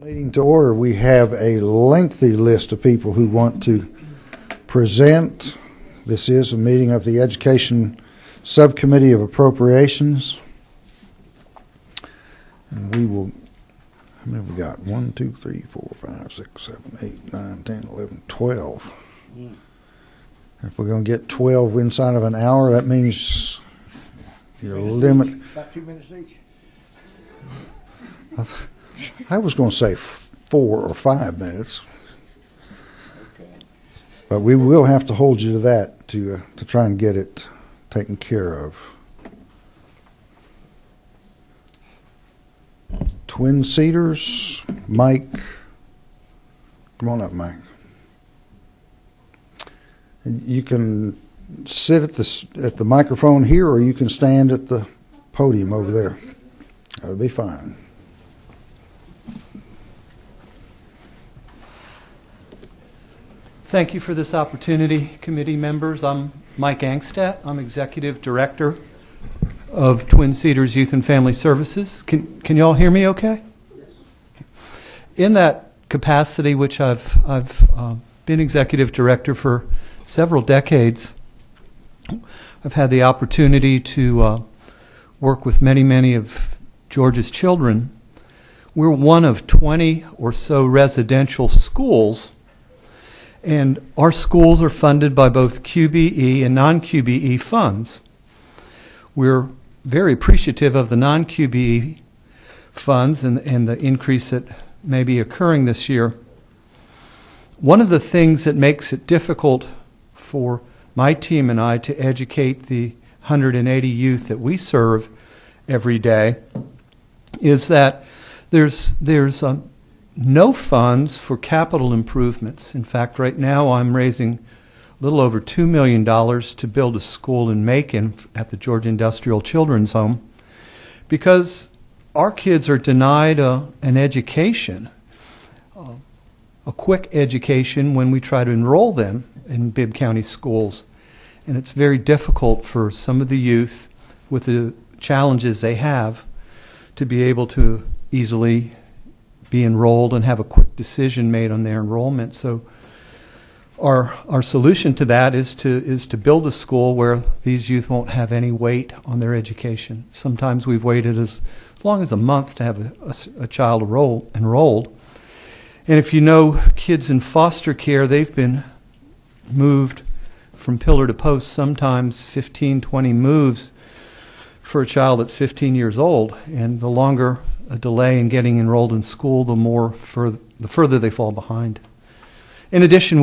Meeting to order. We have a lengthy list of people who want to present. This is a meeting of the Education Subcommittee of Appropriations. And we will, how many have we got? 1, 2, 3, 4, 5, 6, 7, 8, 9, 10, 11, 12. If we're going to get 12 inside of an hour, that means your limit. About 2 minutes each. I was going to say 4 or 5 minutes, Okay. but we will have to hold you to that to try and get it taken care of. Twin Cedars, Mike. Come on up, Mike. And you can sit at the microphone here, or you can stand at the podium over there. That'll be fine. Thank you for this opportunity, committee members. I'm Mike Angstadt. I'm Executive Director of Twin Cedars Youth and Family Services. Can you all hear me okay? Yes. In that capacity, which I've been Executive Director for several decades, I've had the opportunity to work with many of Georgia's children. We're one of 20 or so residential schools, and our schools are funded by both QBE and non-QBE funds. We're very appreciative of the non-QBE funds and the increase that may be occurring this year. One of the things that makes it difficult for my team and I to educate the 180 youth that we serve every day is that there's no funds for capital improvements. In fact, right now I'm raising a little over $2 million to build a school in Macon at the Georgia Industrial Children's Home because our kids are denied an education, a quick education when we try to enroll them in Bibb County schools. And it's very difficult for some of the youth with the challenges they have to be able to easily be enrolled and have a quick decision made on their enrollment. So our solution to that is to build a school where these youth won't have any weight on their education. Sometimes we've waited as long as a month to have a child enrolled. And if you know kids in foster care, they've been moved from pillar to post, sometimes 15, 20 moves for a child that's 15 years old. And the longer a delay in getting enrolled in school, the further they fall behind. In addition,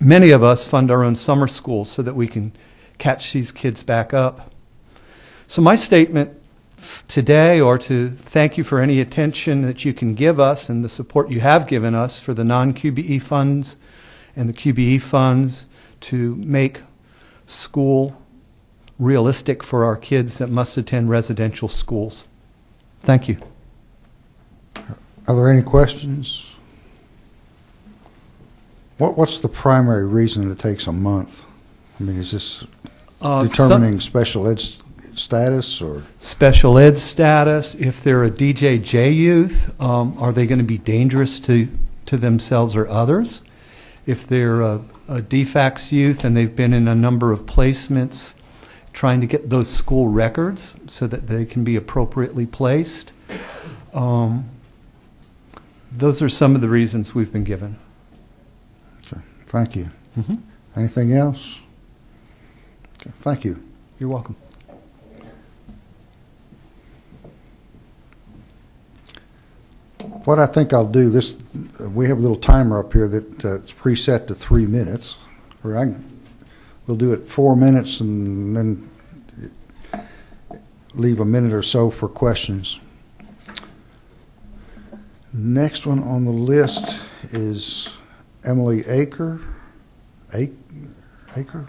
many of us fund our own summer schools so that we can catch these kids back up. So my statement today are to thank you for any attention that you can give us and the support you have given us for the non-QBE funds and the QBE funds to make school realistic for our kids that must attend residential schools. Thank you. Are there any questions? What's the primary reason it takes a month? I mean, is this determining special ed status or? Special ed status. If they're a DJJ youth, are they going to be dangerous to themselves or others? If they're a DFACS youth and they've been in a number of placements, trying to get those school records so that they can be appropriately placed. Those are some of the reasons we've been given. Okay. Thank you. Mm-hmm. Anything else? Okay. Thank you. You're welcome. What I think I'll do, we have a little timer up here that's preset to 3 minutes. We'll do it 4 minutes and then leave a minute or so for questions. Next one on the list is Emily Aker. Aker?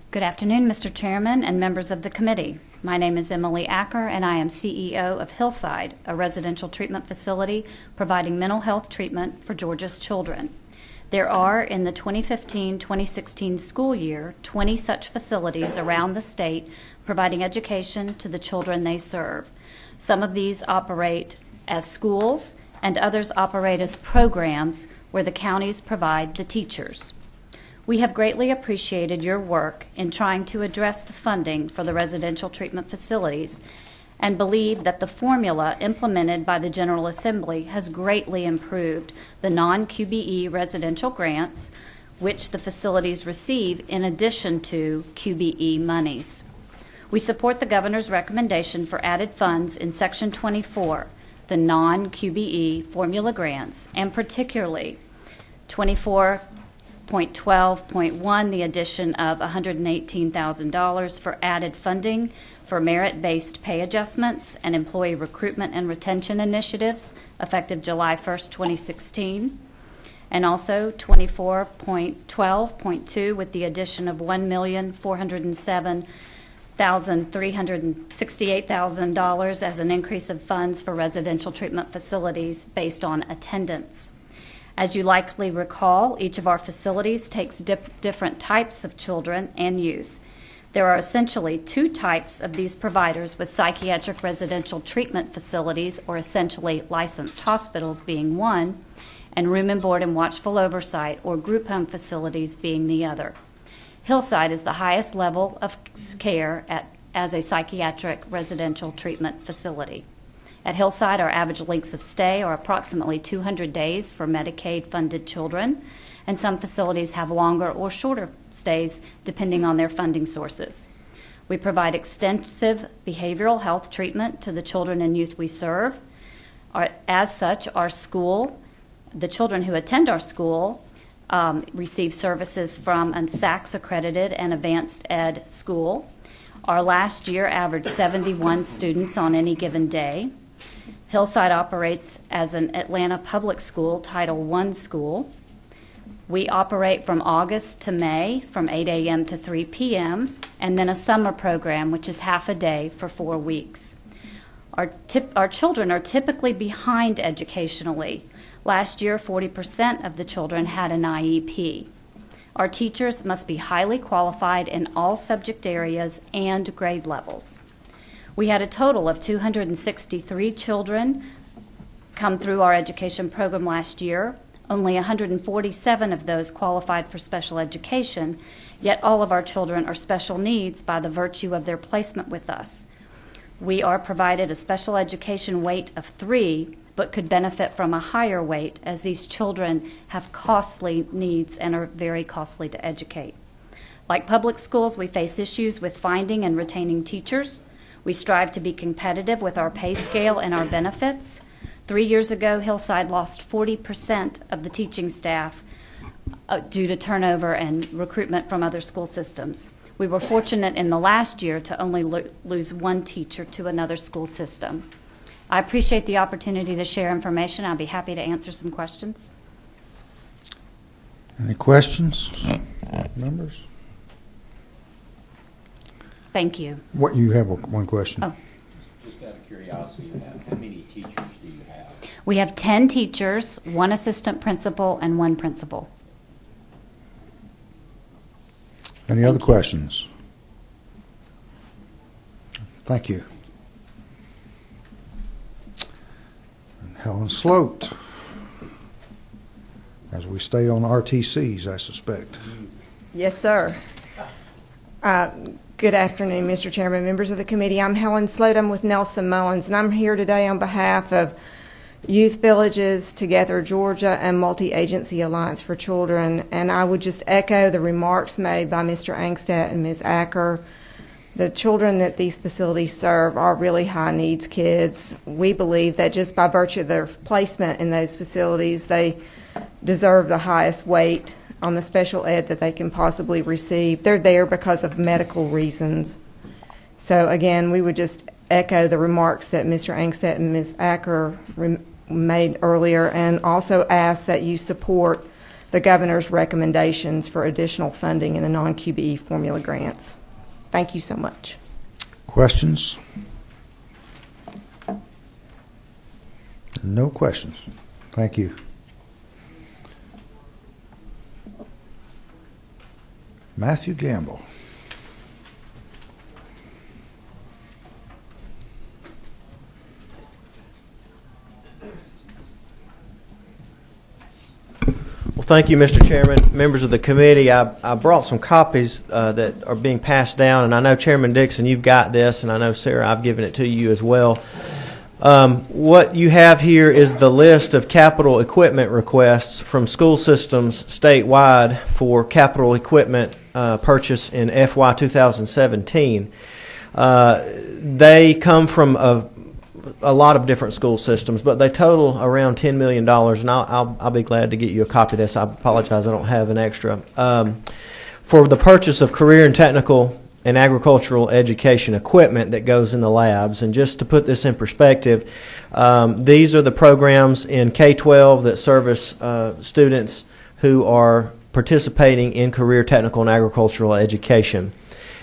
Good afternoon, Mr. Chairman and members of the committee. My name is Emily Acker, and I am CEO of Hillside, a residential treatment facility providing mental health treatment for Georgia's children. There are, in the 2015-2016 school year, 20 such facilities around the state providing education to the children they serve. Some of these operate as schools, and others operate as programs where the counties provide the teachers. We have greatly appreciated your work in trying to address the funding for the residential treatment facilities and believe that the formula implemented by the General Assembly has greatly improved the non-QBE residential grants, which the facilities receive in addition to QBE monies. We support the Governor's recommendation for added funds in Section 24, the non-QBE formula grants, and particularly 24.12.1, the addition of $118,000 for added funding for merit-based pay adjustments and employee recruitment and retention initiatives effective July 1st, 2016, and also 24.12.2 with the addition of $1,407,368,000 as an increase of funds for residential treatment facilities based on attendance. As you likely recall, each of our facilities takes different types of children and youth. There are essentially two types of these providers, with psychiatric residential treatment facilities, or essentially licensed hospitals, being one, and room and board and watchful oversight, or group home facilities, being the other. Hillside is the highest level of care as a psychiatric residential treatment facility. At Hillside, our average lengths of stay are approximately 200 days for Medicaid-funded children, and some facilities have longer or shorter stays depending on their funding sources. We provide extensive behavioral health treatment to the children and youth we serve. As such, our school, the children who attend our school, receive services from a SACS-accredited and advanced ed school. Our last year averaged 71 students on any given day. Hillside operates as an Atlanta public school, Title I school. We operate from August to May from 8 a.m. to 3 p.m., and then a summer program, which is half a day for 4 weeks. Our children are typically behind educationally. Last year, 40% of the children had an IEP. Our teachers must be highly qualified in all subject areas and grade levels. We had a total of 263 children come through our education program last year. Only 147 of those qualified for special education, yet all of our children are special needs by the virtue of their placement with us. We are provided a special education weight of 3, but could benefit from a higher weight as these children have costly needs and are very costly to educate. Like public schools, we face issues with finding and retaining teachers. We strive to be competitive with our pay scale and our benefits. 3 years ago, Hillside lost 40% of the teaching staff due to turnover and recruitment from other school systems. We were fortunate in the last year to only lose one teacher to another school system. I appreciate the opportunity to share information. I'll be happy to answer some questions. Any questions, members? Thank you. What, you have one question? Oh. Just out of curiosity, how many teachers do you have? We have 10 teachers, 1 assistant principal, and 1 principal. Any other questions? Thank you. And Helen Sloat, as we stay on RTCs, I suspect. Yes, sir. Good afternoon, Mr. Chairman, members of the committee. I'm Helen Sloat. I'm with Nelson Mullins, and I'm here today on behalf of Youth Villages, Together Georgia, and Multi-Agency Alliance for Children. And I would just echo the remarks made by Mr. Angstadt and Ms. Acker. The children that these facilities serve are really high needs kids. We believe that just by virtue of their placement in those facilities, they deserve the highest weight on the special ed that they can possibly receive. They're there because of medical reasons. So again, we would just echo the remarks that Mr. Angstadt and Ms. Acker made earlier, and also ask that you support the governor's recommendations for additional funding in the non-QBE formula grants. Thank you so much. Questions? No questions. Thank you. Matthew Campbell. Well, thank you, Mr. Chairman. Members of the committee, I brought some copies that are being passed down, and I know, Chairman Dixon, you've got this, and I know, Sarah, I've given it to you as well. What you have here is the list of capital equipment requests from school systems statewide for capital equipment purchase in FY 2017. They come from a lot of different school systems, but they total around $10 million, and I'll be glad to get you a copy of this. I apologize, I don't have an extra. For the purchase of career and technical and agricultural education equipment that goes in the labs, and just to put this in perspective, these are the programs in K-12 that service students who are participating in career technical and agricultural education.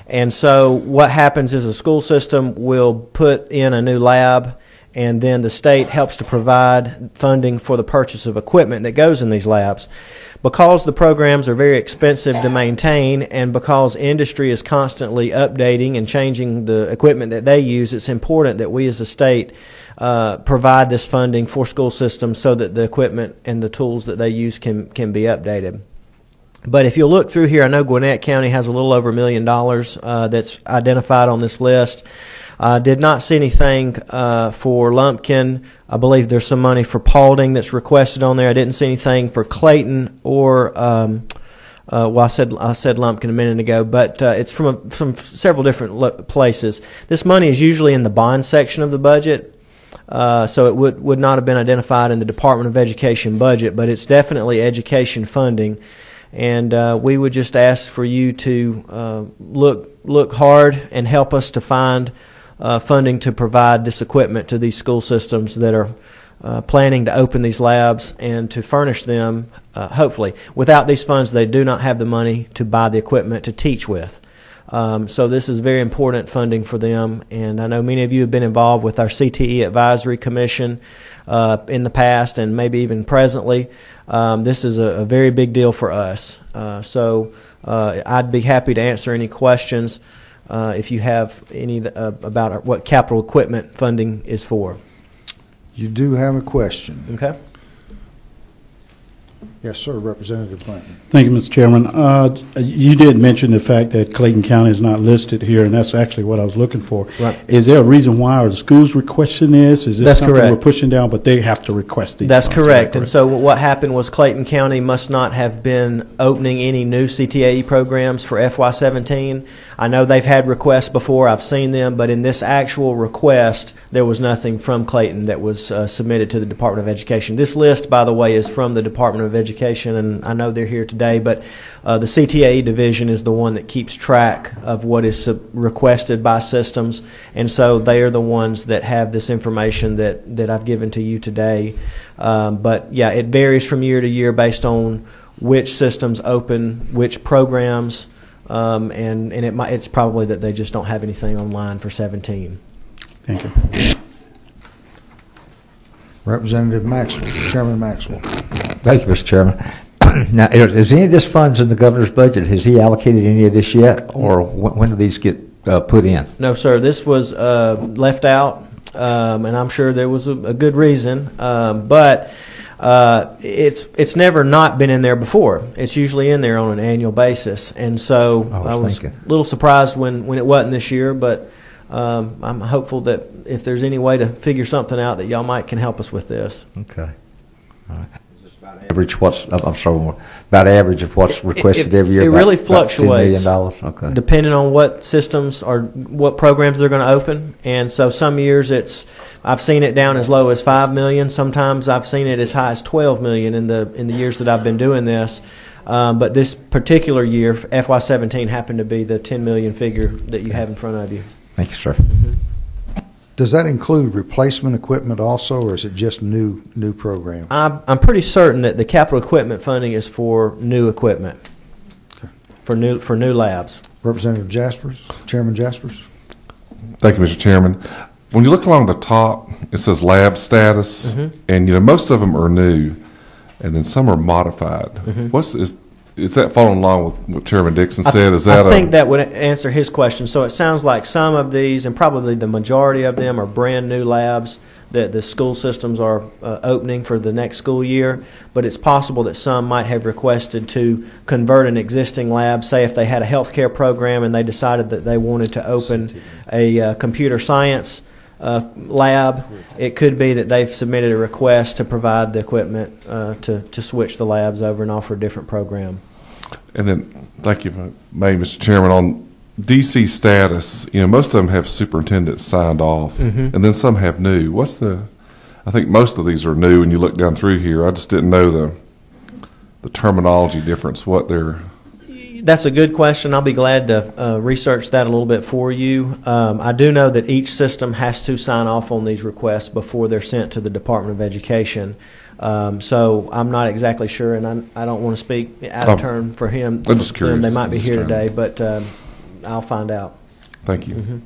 And so what happens is a school system will put in a new lab, and then the state helps to provide funding for the purchase of equipment that goes in these labs. Because the programs are very expensive to maintain, and because industry is constantly updating and changing the equipment that they use, it's important that we as a state provide this funding for school systems so that the equipment and the tools that they use can be updated. But if you look through here, I know Gwinnett County has a little over $1 million that's identified on this list. Did not see anything for Lumpkin. I believe there's some money for Paulding that's requested on there. I didn't see anything for Clayton or well, I said Lumpkin a minute ago, but it's from several different places. This money is usually in the bond section of the budget. So it would not have been identified in the Department of Education budget, but it's definitely education funding. And we would just ask for you to look hard and help us to find funding to provide this equipment to these school systems that are planning to open these labs and to furnish them, hopefully. Without these funds, they do not have the money to buy the equipment to teach with. So this is very important funding for them, and I know many of you have been involved with our CTE Advisory Commission in the past and maybe even presently. This is a very big deal for us. So I'd be happy to answer any questions if you have any about what capital equipment funding is for. You do have a question. Okay. Yes, sir, Representative Clinton. Thank you, Mr. Chairman. You did mention the fact that Clayton County is not listed here, and that's actually what I was looking for. Right. Is there a reason why? Are the schools requesting this? Is this That's something correct. we're pushing down, but they have to request these? That's funds? correct. And so what happened was Clayton County must not have been opening any new CTAE programs for FY17. I know they've had requests before. I've seen them, but in this actual request, there was nothing from Clayton that was submitted to the Department of Education. This list, by the way, is from the Department of Education, and I know they're here today, but the CTAE division is the one that keeps track of what is requested by systems, and so they are the ones that have this information that I've given to you today. But yeah, it varies from year to year based on which systems open which programs, and it's probably that they just don't have anything online for 17. Thank you. Representative Maxwell, Chairman Maxwell. Thank you, Mr. Chairman. Now, is any of this funds in the governor's budget? Has he allocated any of this yet, or when do these get put in? No, sir. This was left out, and I'm sure there was a good reason. But it's never not been in there before. It's usually in there on an annual basis, and so I was a little surprised when it wasn't this year. But I'm hopeful that if there's any way to figure something out, that y'all can help us with this. Okay. All right. Average about average of what's requested every year? It really fluctuates. $10 million? Okay. Depending on what systems or what programs they're going to open. And so some years I've seen it down as low as $5 million. Sometimes I've seen it as high as $12 million in the years that I've been doing this. But this particular year, FY17, happened to be the $10 million figure that you have in front of you. Thank you, sir. Mm-hmm. Does that include replacement equipment also, or is it just new programs? I'm pretty certain that the capital equipment funding is for new equipment, okay, for new labs. Representative Jaspers, Chairman Jaspers. Thank you, Mr. Chairman. When you look along the top, it says lab status, and most of them are new, and then some are modified. Is is that following along with what Chairman Dixon said? I think that would answer his question. So it sounds like some of these, and probably the majority of them, are brand new labs that the school systems are opening for the next school year, but it's possible that some might have requested to convert an existing lab. Say if they had a healthcare program and they decided that they wanted to open a computer science lab, it could be that they've submitted a request to provide the equipment to switch the labs over and offer a different program. And then, thank you, Mr. Chairman, on DC status, most of them have superintendents signed off, and then some have new. I think most of these are new, and you look down through here. I just didn't know the terminology difference, what they're... That's a good question. I'll be glad to research that a little bit for you. I do know that each system has to sign off on these requests before they're sent to the Department of Education. So I'm not exactly sure, and I don't want to speak out of turn for him. I'm just curious. They might be here today, but I'll find out. Thank you.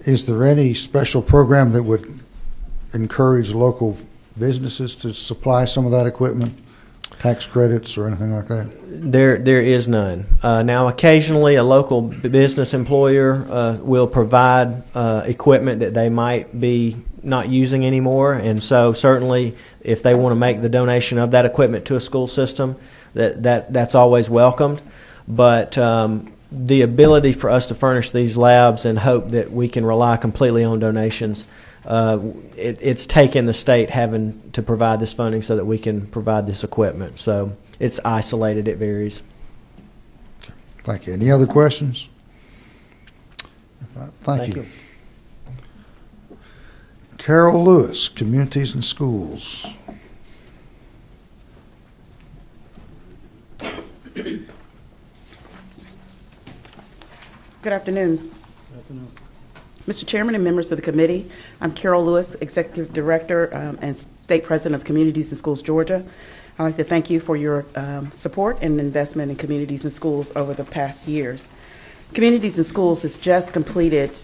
Is there any special program that would encourage local businesses to supply some of that equipment, tax credits or anything like that? There is none. Now, occasionally, a local business employer will provide equipment that they might be not using anymore, and so certainly, if they want to make the donation of that equipment to a school system, that's always welcomed. But the ability for us to furnish these labs and hope that we can rely completely on donations, it's taken the state having to provide this funding so that we can provide this equipment. So it's isolated. It varies. Thank you. Any other questions? Thank you. Carol Lewis, Communities and Schools. Good afternoon. Mr. Chairman and members of the committee, I'm Carol Lewis, Executive Director and State President of Communities and Schools, Georgia. I'd like to thank you for your support and investment in communities and schools over the past years. Communities and Schools has just completed,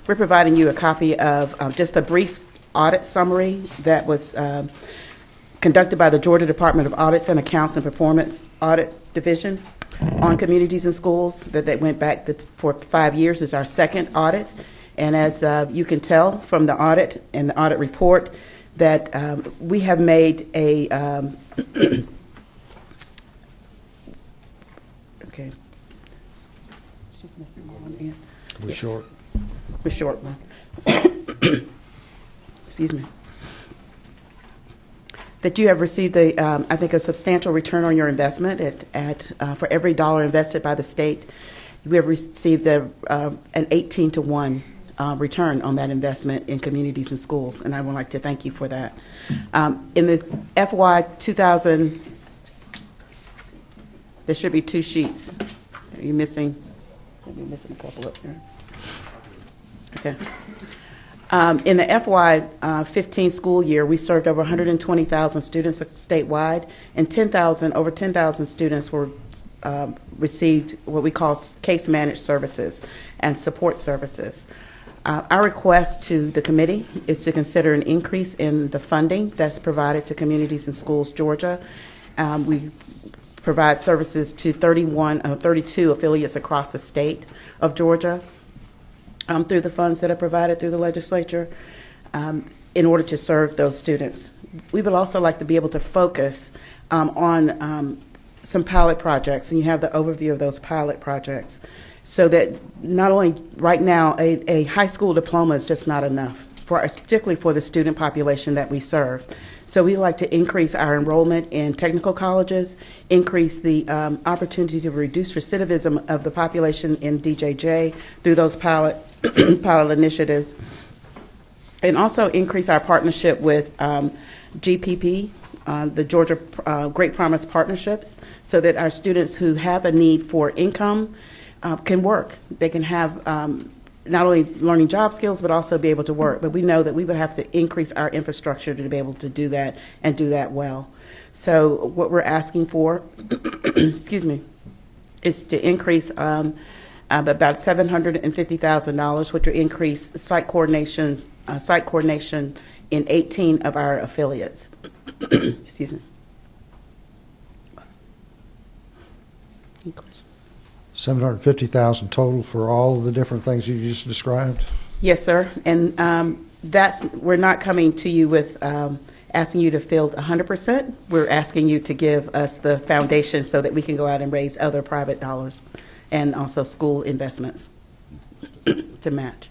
we're providing you a copy of just a brief audit summary that was conducted by the Georgia Department of Audits and Accounts and Performance Audit Division on communities and schools that went back for 5 years. Is our second audit, and as you can tell from the audit and the audit report that we have made a okay. She's missing one in. We're short. We're short one. Excuse me. That you have received I think a substantial return on your investment for every dollar invested by the state. We have received an 18-to-1 return on that investment in communities and schools, and I would like to thank you for that. In the FY 2000, there should be 2 sheets. Are you missing? You're missing a couple up there. Okay. In the FY 15 school year, we served over 120,000 students statewide, and over 10,000 students were received what we call case managed services and support services. Our request to the committee is to consider an increase in the funding that's provided to Communities and Schools, Georgia. We provide services to 32 affiliates across the state of Georgia. Through the funds that are provided through the legislature in order to serve those students. We would also like to be able to focus on some pilot projects, and you have the overview of those pilot projects, so that not only right now a high school diploma is just not enough, particularly for the student population that we serve. So we like to increase our enrollment in technical colleges, increase the opportunity to reduce recidivism of the population in DJJ through those pilot initiatives, and also increase our partnership with GPP, the Georgia Great Promise Partnerships, so that our students who have a need for income can work. They can have not only learning job skills, but also be able to work. But we know that we would have to increase our infrastructure to be able to do that and do that well. So what we're asking for, excuse me, is to increase about $750,000, which will increase site coordination in 18 of our affiliates. Excuse me. Any questions? 750,000 total for all of the different things you just described? Yes, sir. And we're not coming to you with asking you to field 100%. We're asking you to give us the foundation so that we can go out and raise other private dollars and also school investments to match.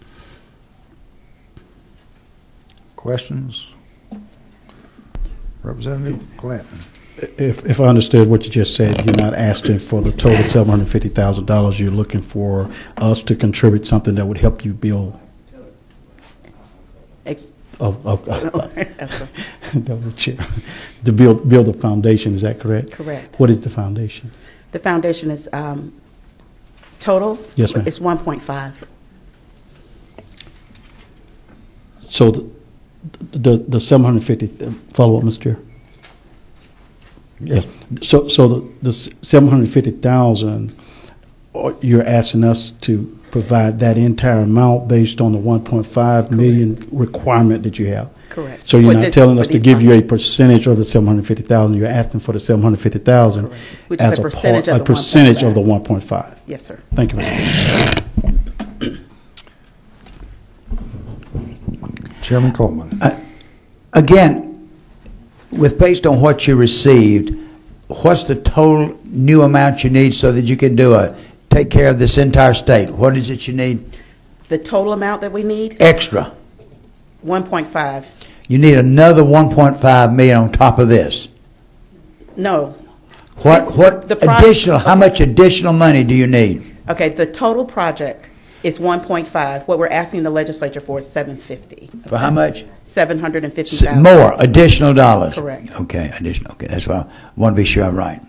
Questions? Representative Clanton. If I understood what you just said, you're not asking for the total $750,000. You're looking for us to contribute something that would help you build. To build a foundation. Is that correct? Correct. What is the foundation? The foundation is total. Yes, ma'am. It's 1.5. So the 750. Follow up, Mr. Chair. Yeah. So the 750,000, you're asking us to provide that entire amount based on the 1.5 million requirement that you have. Correct. So you're not telling us to give you a percentage of the 750,000. You're asking for the 750,000 as a percentage of the 1.5. Yes, sir. Thank you, Mr. Chairman Coleman. Again, based on what you received, what's the total new amount you need so that you can take care of this entire state? What is it you need? The total amount that we need? Extra. 1.5. You need another 1.5 million on top of this. No. What additional? How much additional money do you need? Okay, the total project is 1.5. What we're asking the legislature for is 750. For how much? 750,000. More additional dollars. Correct. Okay, additional. Okay, that's why I want to be sure I'm right.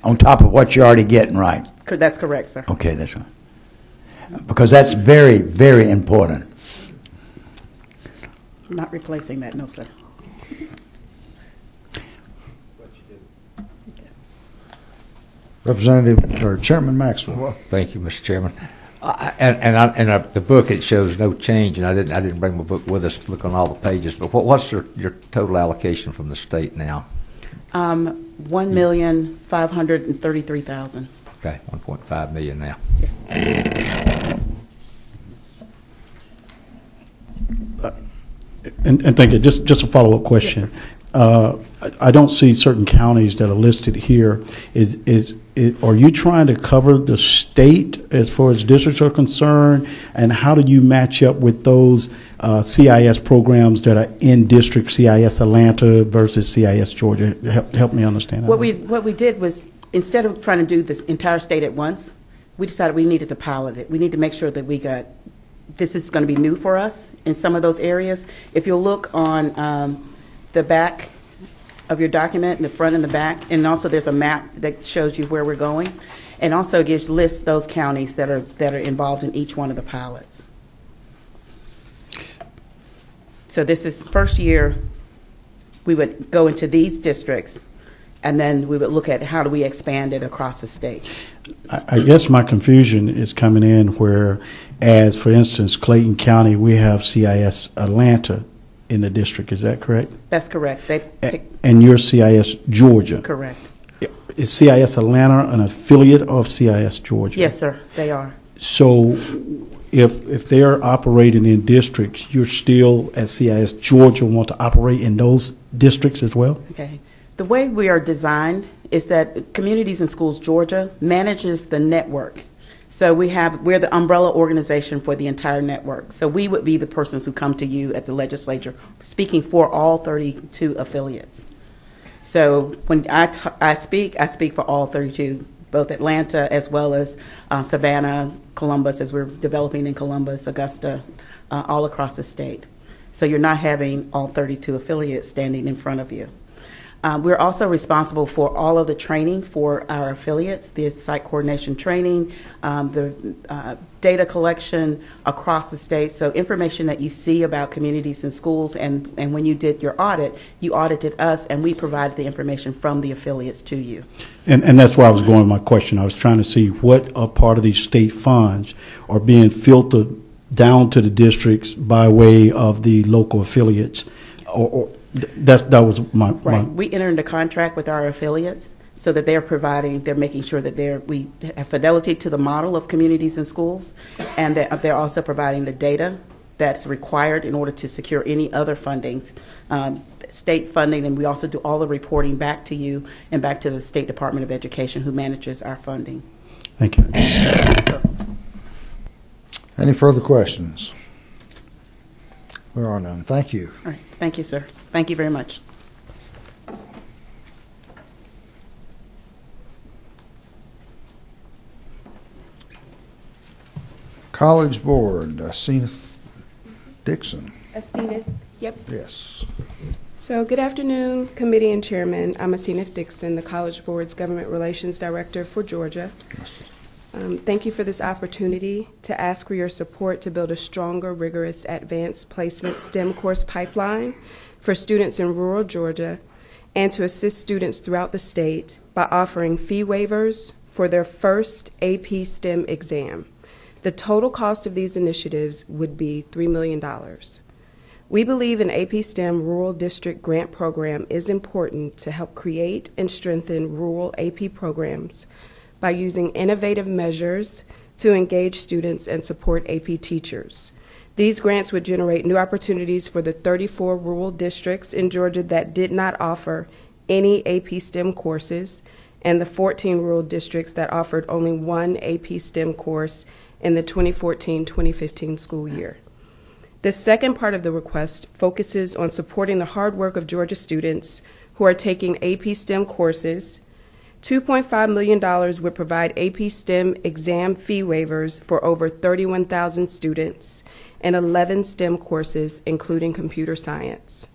On top of what you're already getting, right? That's correct, sir. Okay, that's right. Because that's very, very important. I'm not replacing that, no, sir. Representative or Chairman Maxwell. Well, thank you, Mr. Chairman. The book, it shows no change, and I didn't bring my book with us to look on all the pages. But what's your total allocation from the state now? $1,533,000. Okay, 1.5 million now. Yes. And thank you. Just a follow-up question. Yes, I don't see certain counties that are listed here. Are you trying to cover the state as far as districts are concerned? And how do you match up with those CIS programs that are in district, CIS Atlanta versus CIS Georgia? Help me understand that. What we did was, instead of trying to do this entire state at once, we decided we needed to pilot it. We need to make sure that this is going to be new for us in some of those areas. If you'll look on the back of your document, the front and the back, and also there's a map that shows you where we're going, and also lists those counties that are involved in each one of the pilots. So this is first year we would go into these districts, and then we would look at how do we expand it across the state. I guess my confusion is coming in where, as for instance, Clayton County, we have CIS Atlanta in the district. Is that correct? That's correct. And you're CIS Georgia. Correct. Is CIS Atlanta an affiliate of CIS Georgia? Yes, sir, they are. So if they're operating in districts, you're still at CIS Georgia want to operate in those districts as well? Okay. The way we are designed is that Communities and Schools Georgia manages the network. So we're the umbrella organization for the entire network. So we would be the persons who come to you at the legislature speaking for all 32 affiliates. So when I speak for all 32, both Atlanta as well as Savannah, Columbus, as we're developing in Columbus, Augusta, all across the state. So you're not having all 32 affiliates standing in front of you. We're also responsible for all of the training for our affiliates, the site coordination training, the data collection across the state. So information that you see about communities and schools, and when you did your audit, you audited us and we provided the information from the affiliates to you. And that's where I was going with my question. I was trying to see what part of these state funds are being filtered down to the districts by way of the local affiliates. That was my right. We enter into contract with our affiliates so that they're making sure that we have fidelity to the model of communities and schools, and that they're also providing the data that's required in order to secure any other fundings, state funding, and we also do all the reporting back to you and back to the State Department of Education, who manages our funding. Thank you. Any further questions? There are none. Thank you. All right. Thank you, sir. Thank you very much. College Board, Zenith Dixon. Zenith, yep. Yes. So good afternoon, committee and chairman. I'm Zenith Dixon, the College Board's Government Relations Director for Georgia. Yes. Thank you for this opportunity to ask for your support to build a stronger, rigorous, advanced placement STEM course pipeline for students in rural Georgia and to assist students throughout the state by offering fee waivers for their first AP STEM exam. The total cost of these initiatives would be $3 million. We believe an AP STEM Rural District Grant Program is important to help create and strengthen rural AP programs by using innovative measures to engage students and support AP teachers. These grants would generate new opportunities for the 34 rural districts in Georgia that did not offer any AP STEM courses and the 14 rural districts that offered only one AP STEM course in the 2014-2015 school year. The second part of the request focuses on supporting the hard work of Georgia students who are taking AP STEM courses. $2.5 million would provide AP STEM exam fee waivers for over 31,000 students and 11 STEM courses, including computer science.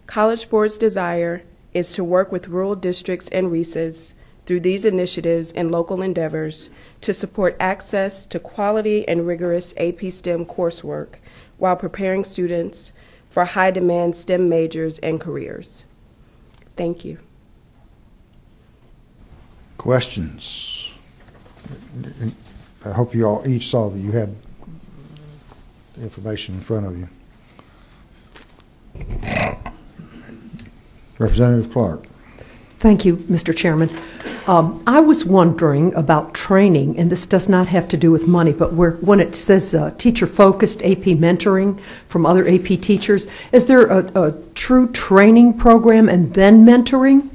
College Board's desire is to work with rural districts and RESAs through these initiatives and local endeavors to support access to quality and rigorous AP STEM coursework while preparing students for high-demand STEM majors and careers. Thank you. Questions? I hope you all each saw that you had information in front of you. Representative Clark. Thank you, Mr. Chairman. I was wondering about training, and this does not have to do with money, but when it says teacher-focused AP mentoring from other AP teachers, is there a true training program and then mentoring,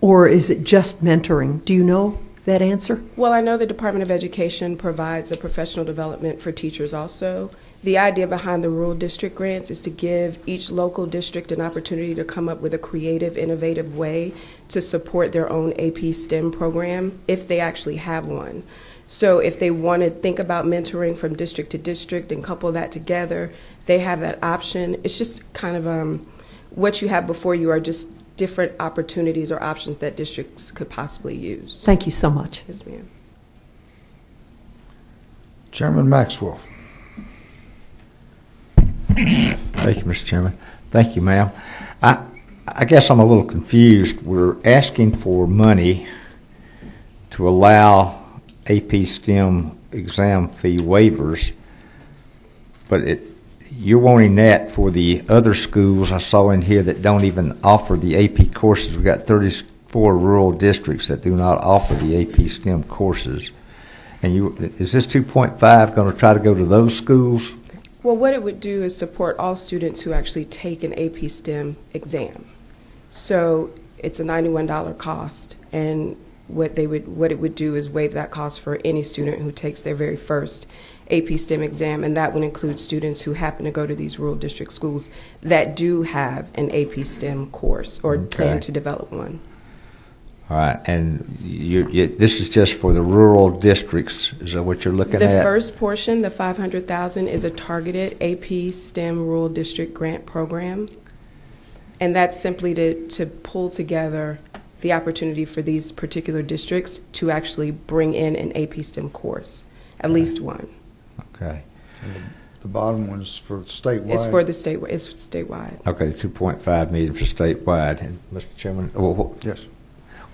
or is it just mentoring? Do you know that answer? Well, I know the Department of Education provides a professional development for teachers also. The idea behind the rural district grants is to give each local district an opportunity to come up with a creative, innovative way to support their own AP STEM program if they actually have one. So if they want to think about mentoring from district to district and couple that together, they have that option. It's just kind of what you have before you are just different opportunities or options that districts could possibly use. Thank you so much. Yes, ma'am. Chairman Maxwell. Thank you, Mr. Chairman. Thank you, ma'am. I guess I'm a little confused. We're asking for money to allow AP STEM exam fee waivers, but you're wanting that for the other schools I saw in here that don't even offer the AP courses. We've got 34 rural districts that do not offer the AP STEM courses. And is this 2.5 going to try to go to those schools? Well, what it would do is support all students who actually take an AP STEM exam. So it's a $91 cost, and what it would do is waive that cost for any student who takes their very first AP STEM exam, and that would include students who happen to go to these rural district schools that do have an AP STEM course or plan to develop one. All right, and this is just for the rural districts. Is that what you're looking at? The first portion, the $500,000, is a targeted AP STEM rural district grant program. And that's simply to pull together the opportunity for these particular districts to actually bring in an AP STEM course, at least one. Okay. The bottom one's for statewide. It's for the state. It's statewide. Okay, 2.5 million for statewide. And Mr. Chairman, Yes.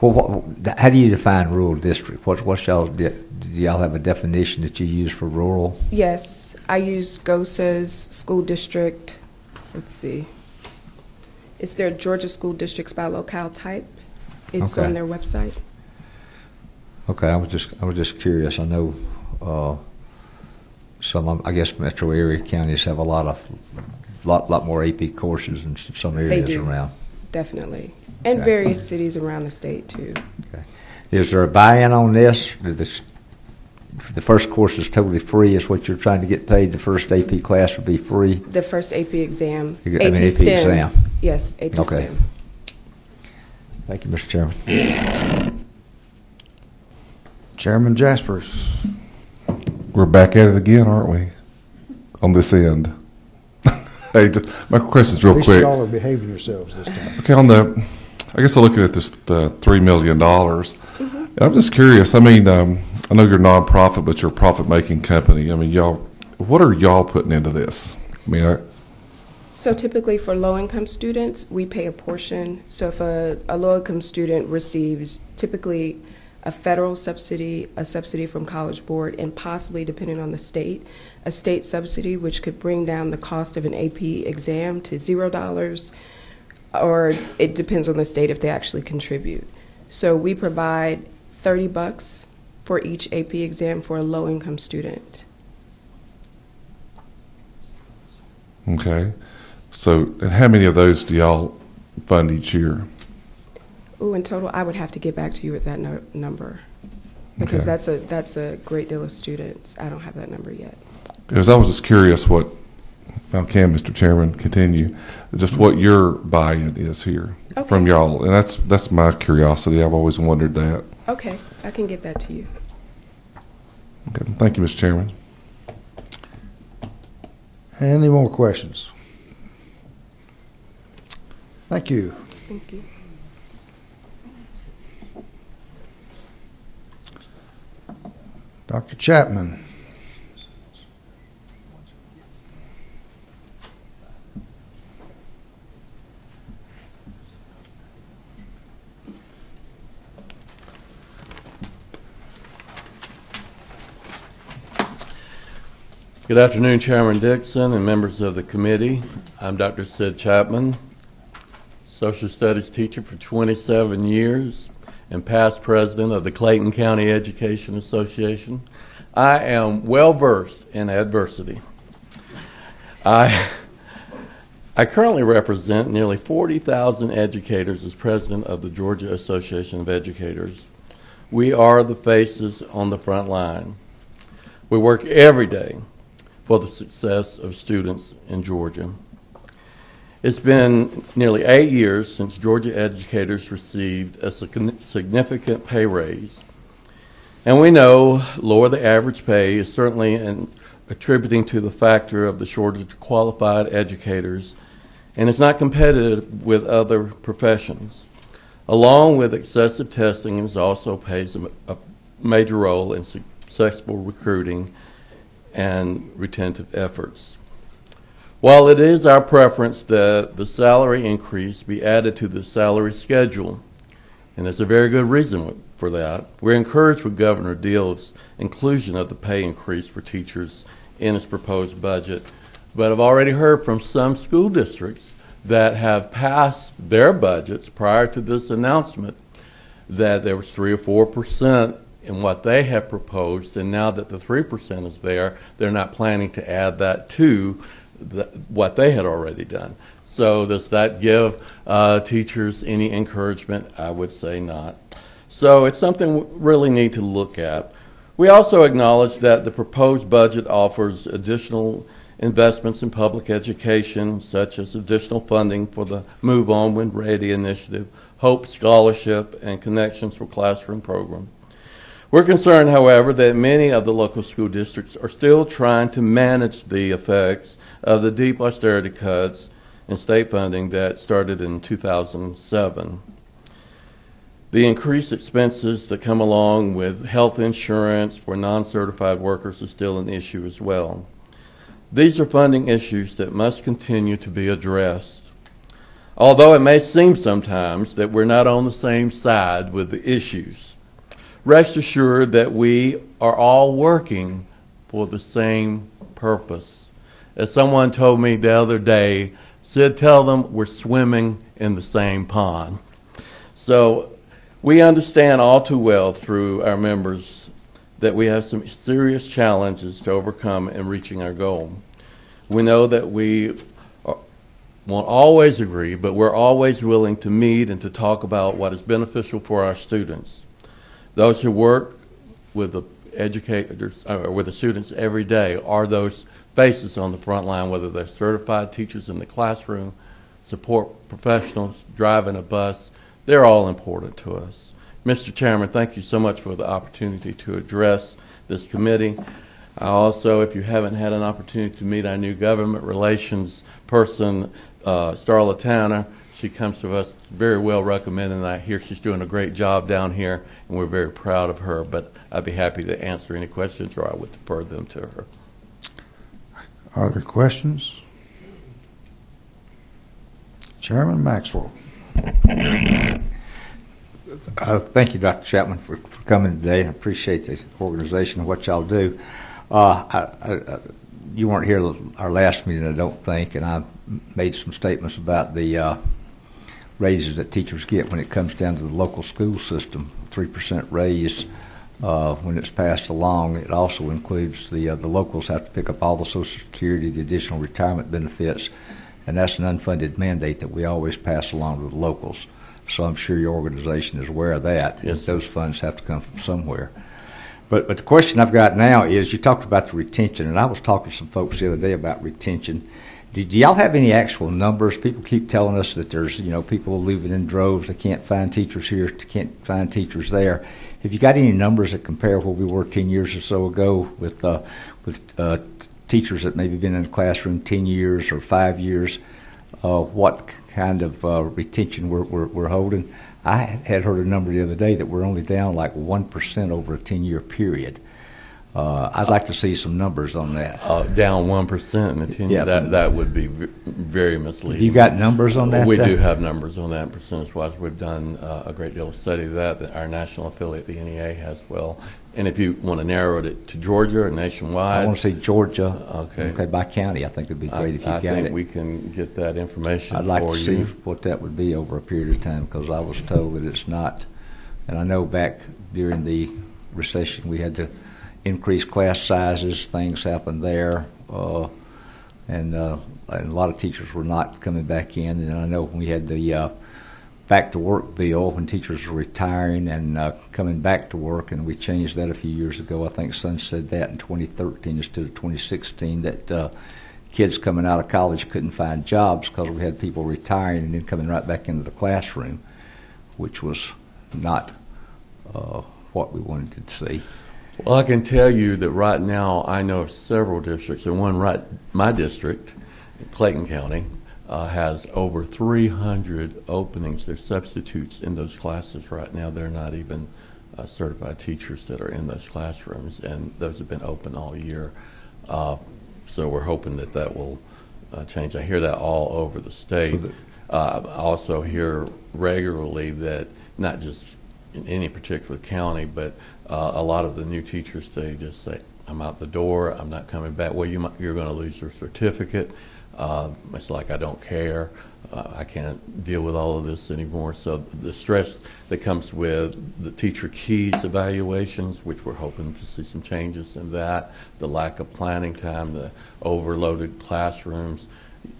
well, how do you define rural district? What's y'all? Do y'all have a definition that you use for rural? Yes, I use GOSA's school district. Let's see. It's their Georgia school districts by locale type. It's Okay. on their website. Okay, I was just curious. I know some, I guess, metro area counties have a lot more AP courses in some areas They do, around. definitely, and Okay. various cities around the state too. Okay. Is there a buy-in on this? The first course is totally free. Is what you're trying to get paid? The first AP class would be free. The first AP exam, AP STEM. exam. Yes, AP Okay. STEM. Thank you, Mr. Chairman. Chairman Jaspers. We're back at it again, aren't we? On this end. Hey, my question's real At least quick. y'all are behaving yourselves this time. Okay, I guess I'm looking at this $3 million. And I'm just curious. I mean, I know you're a nonprofit, but you're a profit-making company. I mean, what are y'all putting into this? I mean, So typically for low-income students, we pay a portion. So if a low-income student receives typically a federal subsidy, a subsidy from College Board, and possibly, depending on the state, a state subsidy, which could bring down the cost of an AP exam to $0, or it depends on the state if they actually contribute. So we provide $30 for each AP exam for a low-income student. okay. So, and how many of those do y'all fund each year? Ooh, in total, I would have to get back to you with that number, because Okay. that's a great deal of students. I don't have that number yet. Because I was just curious what, if I can, Mr. Chairman, continue, just what your buy-in is here Okay. from y'all. And that's my curiosity. I've always wondered that. Okay, I can get that to you. Okay. Thank you, Mr. Chairman. Any more questions? Thank you. Thank you. Dr. Chapman. Good afternoon, Chairman Dixon and members of the committee. I'm Dr. Sid Chapman, social studies teacher for 27 years and past president of the Clayton County Education Association. I am well versed in adversity. I currently represent nearly 40,000 educators as president of the Georgia Association of Educators. We are the faces on the front line. We work every day for the success of students in Georgia. It's been nearly 8 years since Georgia educators received a significant pay raise. And we know lower the average pay is certainly attributing to the factor of the shortage of qualified educators, and it's not competitive with other professions. Along with excessive testing, it also plays a major role in successful recruiting and retentive efforts. While it is our preference that the salary increase be added to the salary schedule, and there's a very good reason for that, we're encouraged with Governor Deal's inclusion of the pay increase for teachers in his proposed budget. But I've already heard from some school districts that have passed their budgets prior to this announcement that there was 3 or 4% in what they have proposed, and now that the 3% is there, they're not planning to add that to what they had already done. So does that give teachers any encouragement? I would say not. So it's something we really need to look at. We also acknowledge that the proposed budget offers additional investments in public education, such as additional funding for the Move On When Ready initiative, Hope Scholarship, and Connections for Classroom program. We're concerned, however, that many of the local school districts are still trying to manage the effects of the deep austerity cuts in state funding that started in 2007. The increased expenses that come along with health insurance for non-certified workers is still an issue as well. These are funding issues that must continue to be addressed. Although it may seem sometimes that we're not on the same side with the issues, rest assured that we are all working for the same purpose. As someone told me the other day, Sid, tell them we're swimming in the same pond. So we understand all too well through our members that we have some serious challenges to overcome in reaching our goal. We know that we won't always agree, but we're always willing to meet and to talk about what is beneficial for our students. Those who work with the educators or with the students every day are those faces on the front line, whether they're certified teachers in the classroom, support professionals, driving a bus. They're all important to us. Mr. Chairman, thank you so much for the opportunity to address this committee. I also, if you haven't had an opportunity to meet our new government relations person, Starla Tanner, she comes to us very well recommended, and I hear she's doing a great job down here, and we're very proud of her. But I'd be happy to answer any questions, or I would defer them to her. Are there questions? Chairman Maxwell. Thank you, Dr. Chapman, for coming today. I appreciate the organization and what y'all do. You weren't here our last meeting, I don't think, and I made some statements about the raises that teachers get when it comes down to the local school system. 3% raise when it's passed along. It also includes the locals have to pick up all the Social Security, the additional retirement benefits, and that's an unfunded mandate that we always pass along to the locals. So I'm sure your organization is aware of that. Yes. Those funds have to come from somewhere. But the question I've got now is, you talked about the retention, and I was talking to some folks the other day about retention. Do y'all have any actual numbers? People keep telling us that there's, people leaving in droves. They can't find teachers here, can't find teachers there. Have you got any numbers that compare where we were 10 years or so ago with teachers that maybe been in the classroom 10 years or 5 years? What kind of retention we're holding? I had heard a number the other day that we're only down like 1% over a 10-year period. I'd like to see some numbers on that. Down 1% in a 10 year, that would be very misleading. You got numbers on that? We do have numbers on that percentage-wise. We've done a great deal of study of that our national affiliate, the NEA, has well. And if you want to narrow it to Georgia or nationwide. I want to say Georgia. Okay. By county, I think it would be great if you got it. I think we can get that information for you. I'd like to see what that would be over a period of time, because I was told that it's not. And I know back during the recession we had to increase class sizes. Things happened there. And a lot of teachers were not coming back in. And I know when we had the back to work bill, when teachers were retiring and coming back to work, and we changed that a few years ago. I think Sun said that in 2013 instead of 2016, that kids coming out of college couldn't find jobs because we had people retiring and then coming right back into the classroom, which was not what we wanted to see. Well, I can tell you that right now I know of several districts, and one my district, Clayton County, has over 300 openings. There's substitutes in those classes right now. They're not even certified teachers that are in those classrooms, and those have been open all year. So we're hoping that will change. I hear that all over the state. I also hear regularly that not just in any particular county, but a lot of the new teachers, they just say, I'm out the door, I'm not coming back. Well, you're going to lose your certificate. It's like, I don't care. I can't deal with all of this anymore. So the stress that comes with the teacher keys evaluations, which we're hoping to see some changes in that, the lack of planning time, the overloaded classrooms,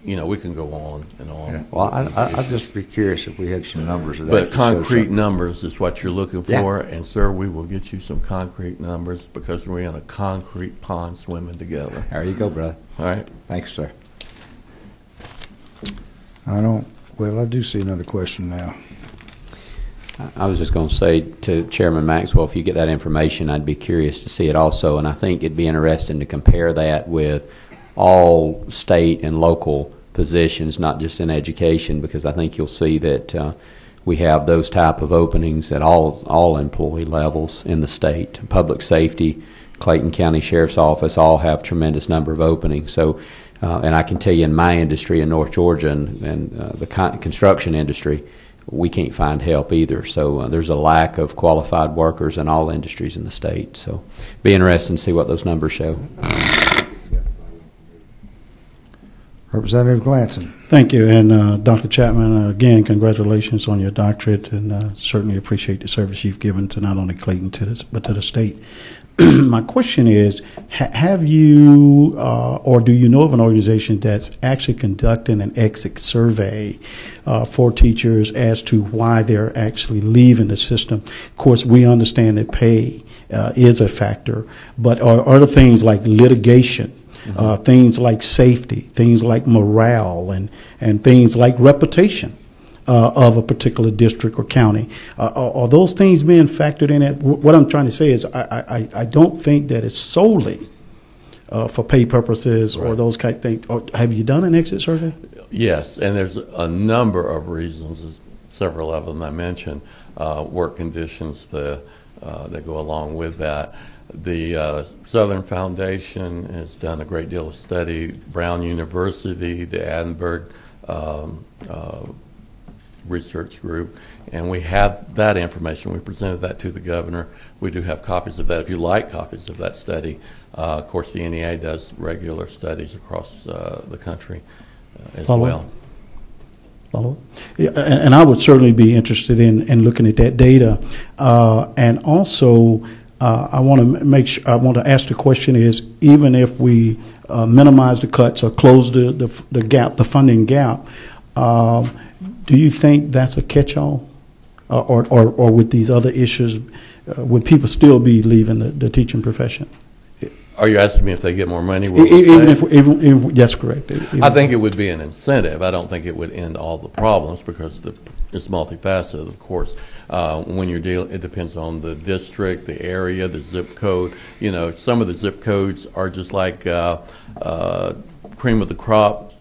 we can go on and on. Yeah. Well, I'd just be curious if we had some numbers. But concrete numbers is what you're looking for, and sir, we will get you some concrete numbers because we're in a concrete pond swimming together. There you go, brother. All right. Thanks, sir. I do see another question now. I was just going to say to Chairman Maxwell, if you get that information, I'd be curious to see it also, and I think it'd be interesting to compare that with all state and local positions, not just in education, because I think you'll see that we have those type of openings at all employee levels in the state. Public safety, Clayton County Sheriff's Office all have tremendous number of openings. So, and I can tell you in my industry in North Georgia and the construction industry, we can't find help either. So there's a lack of qualified workers in all industries in the state. So be interesting to see what those numbers show. Representative Glanton. Thank you. And Dr. Chapman, again, congratulations on your doctorate, and certainly appreciate the service you've given to not only Clayton but to the state. My question is, have you or do you know of an organization that's actually conducting an exit survey for teachers as to why they're actually leaving the system? Of course, we understand that pay is a factor, but are other things like litigation, things like safety, things like morale, and things like reputation of a particular district or county. Are those things being factored in? What I'm trying to say is I don't think that it's solely for pay purposes or those kind of things. Or have you done an exit survey? Yes, and there's a number of reasons, several of them I mentioned, work conditions that go along with that. The Southern Foundation has done a great deal of study, Brown University, the Edinburgh research group, and we have that information. We presented that to the governor. We do have copies of that. If you like copies of that study, of course the NEA does regular studies across the country as well. Follow? Yeah, and I would certainly be interested in looking at that data. And also, I want to make sure. I want to ask the question: is even if we minimize the cuts or close the gap, the funding gap, do you think that's a catch-all, or with these other issues, would people still be leaving the teaching profession? Are you asking me if they get more money? Even if that's correct. I think it would be an incentive. I don't think it would end all the problems because it's multifaceted, of course. When you're dealing, it depends on the district, the area, the zip code. You know, some of the zip codes are just like cream of the crop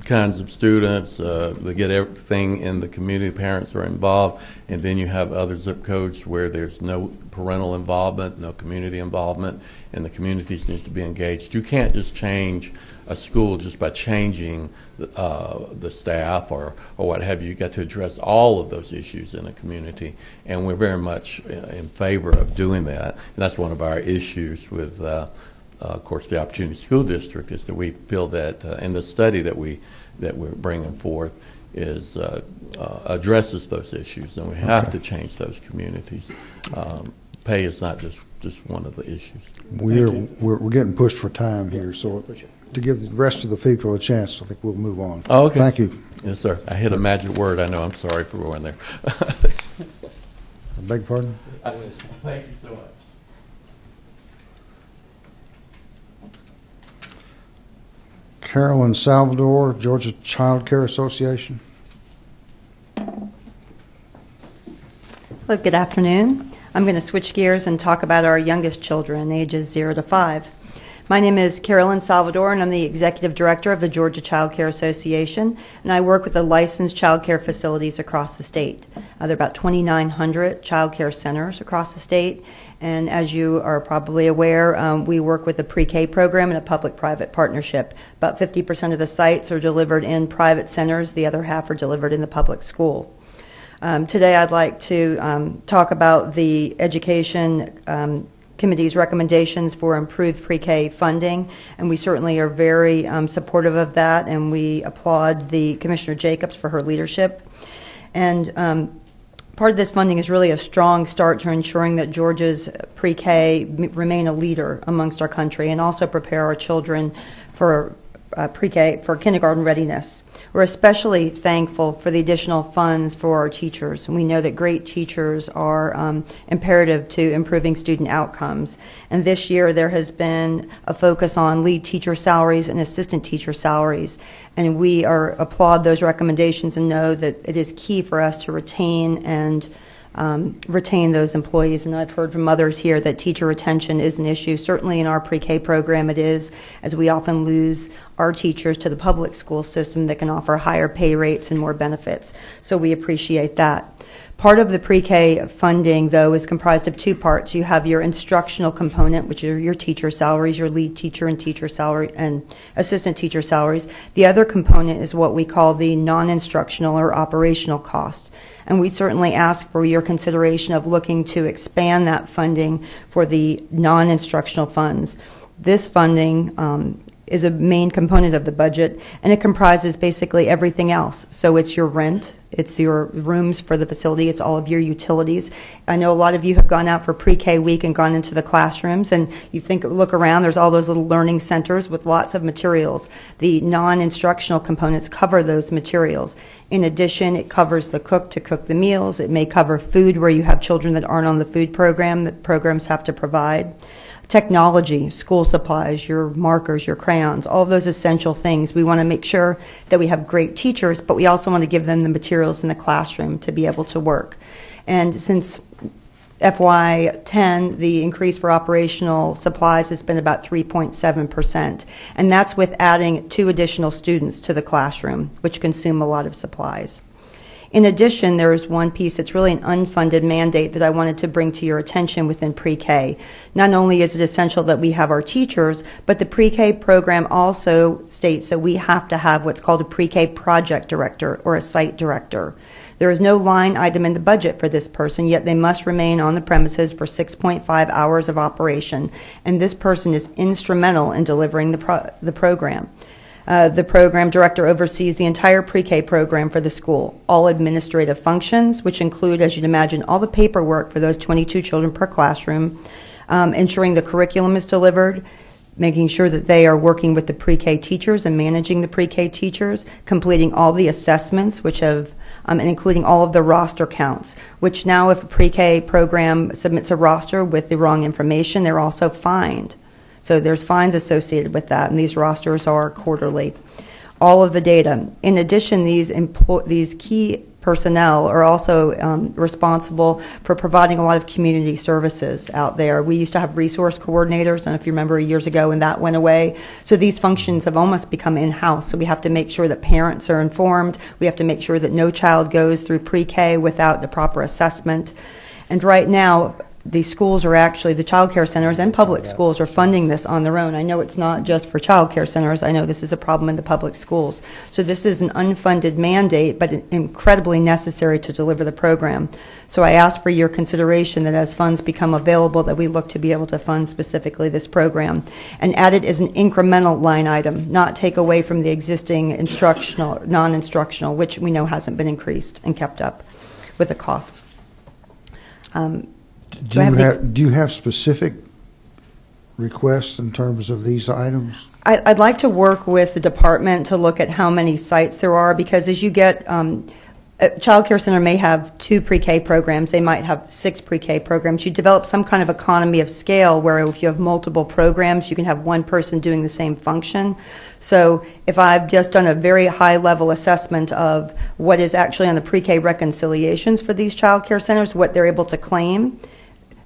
kinds of students. They get everything in the community. Parents are involved, and then you have other zip codes where there's no parental involvement, no community involvement, and the communities need to be engaged. You can't just change a school just by changing the staff or what have you. You got to address all of those issues in a community, and we're very much in favor of doing that. And that's one of our issues with, of course, the Opportunity School District, is that we feel that in the study that we're bringing forth is addresses those issues, and we have to change those communities. Pay is not just one of the issues. We're getting pushed for time here, so to give the rest of the people a chance, I think we'll move on. Oh, okay. Thank you. Yes, sir. I hit a magic word. I know. I'm sorry for going there. I beg your pardon? Thank you so much. Carolyn Salvador, Georgia Child Care Association. Well, good afternoon. I'm going to switch gears and talk about our youngest children, ages 0 to 5. My name is Carolyn Salvador, and I'm the Executive Director of the Georgia Child Care Association, and I work with the licensed child care facilities across the state. There are about 2,900 child care centers across the state, and as you are probably aware, we work with a pre-K program and a public-private partnership. About 50% of the sites are delivered in private centers, the other half are delivered in the public school. Today I'd like to talk about the Education Committee's recommendations for improved pre-K funding, and we certainly are very supportive of that, and we applaud the Commissioner Jacobs for her leadership. And part of this funding is really a strong start to ensuring that Georgia's pre-K remain a leader amongst our country and also prepare our children for pre-K, for kindergarten readiness. We're especially thankful for the additional funds for our teachers. And we know that great teachers are imperative to improving student outcomes. And this year there has been a focus on lead teacher salaries and assistant teacher salaries. And we applaud those recommendations and know that it is key for us to retain and retain those employees. And I've heard from others here that teacher retention is an issue. Certainly in our pre-K program it is, as we often lose our teachers to the public school system that can offer higher pay rates and more benefits. So we appreciate that. Part of the pre-K funding, though, is comprised of two parts. You have your instructional component, which are your teacher salaries, your lead teacher and teacher salary and assistant teacher salaries. The other component is what we call the non-instructional or operational costs. And we certainly ask for your consideration of looking to expand that funding for the non-instructional funds. This funding is a main component of the budget, and it comprises basically everything else. So it's your rent, it's your rooms for the facility, it's all of your utilities. I know a lot of you have gone out for pre-K week and gone into the classrooms, and you look around, there's all those little learning centers with lots of materials. The non-instructional components cover those materials. In addition, it covers the cook to cook the meals. It may cover food where you have children that aren't on the food program that programs have to provide. Technology, school supplies, your markers, your crayons, all of those essential things. We want to make sure that we have great teachers, but we also want to give them the materials in the classroom to be able to work. And since FY10, the increase for operational supplies has been about 3.7%, and that's with adding 2 additional students to the classroom, which consume a lot of supplies. In addition, there is one piece that's really an unfunded mandate that I wanted to bring to your attention within pre-K. Not only is it essential that we have our teachers, but the pre-K program also states that we have to have what's called a pre-K project director or a site director. There is no line item in the budget for this person, yet they must remain on the premises for 6.5 hours of operation, and this person is instrumental in delivering the program. The program director oversees the entire pre-K program for the school, all administrative functions, which include, as you'd imagine, all the paperwork for those 22 children per classroom, ensuring the curriculum is delivered, making sure that they are working with the pre-K teachers and managing the pre-K teachers, completing all the assessments, which have and including all of the roster counts, which now if a pre-K program submits a roster with the wrong information, they're also fined. So there's fines associated with that, and these rosters are quarterly. All of the data. In addition, these key personnel are also responsible for providing a lot of community services out there. We used to have resource coordinators, I don't know if you remember years ago, and that went away. So these functions have almost become in-house. So we have to make sure that parents are informed. We have to make sure that no child goes through pre-K without the proper assessment. And right now, the schools are actually, the child care centers and public schools are funding this on their own. I know it's not just for child care centers. I know this is a problem in the public schools. So this is an unfunded mandate, but incredibly necessary to deliver the program. So I ask for your consideration that as funds become available, that we look to be able to fund specifically this program and add it as an incremental line item, not take away from the existing instructional, non-instructional, which we know hasn't been increased and kept up with the costs. Do you have specific requests in terms of these items? I'd like to work with the department to look at how many sites there are, because as you get, a child care center may have 2 pre-K programs, they might have 6 pre-K programs. You develop some kind of economy of scale where if you have multiple programs, you can have one person doing the same function. So if I've just done a very high-level assessment of what is actually on the pre-K reconciliations for these child care centers, what they're able to claim,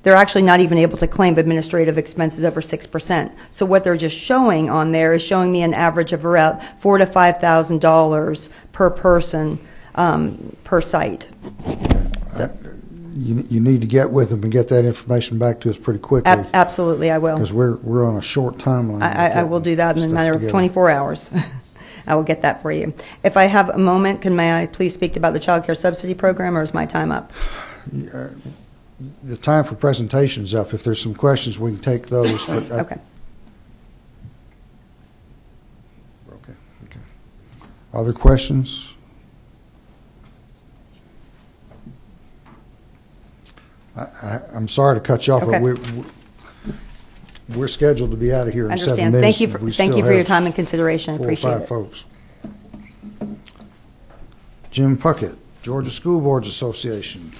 they're actually not even able to claim administrative expenses over 6%. So what they're just showing on there is showing me an average of around $4,000 to $5,000 per person per site. So, you need to get with them and get that information back to us pretty quickly. Absolutely, I will. Because we're on a short timeline. I will do that in a matter of 24 hours. I will get that for you. If I have a moment, may I please speak about the child care subsidy program, or is my time up? The time for presentations up. If there's some questions, we can take those. But okay. Okay. Other questions? I'm sorry to cut you off, okay. But we're scheduled to be out of here in 7 minutes. Thank you for your time and consideration. Appreciate it. 4 or 5 folks. Jim Puckett, Georgia School Boards Association.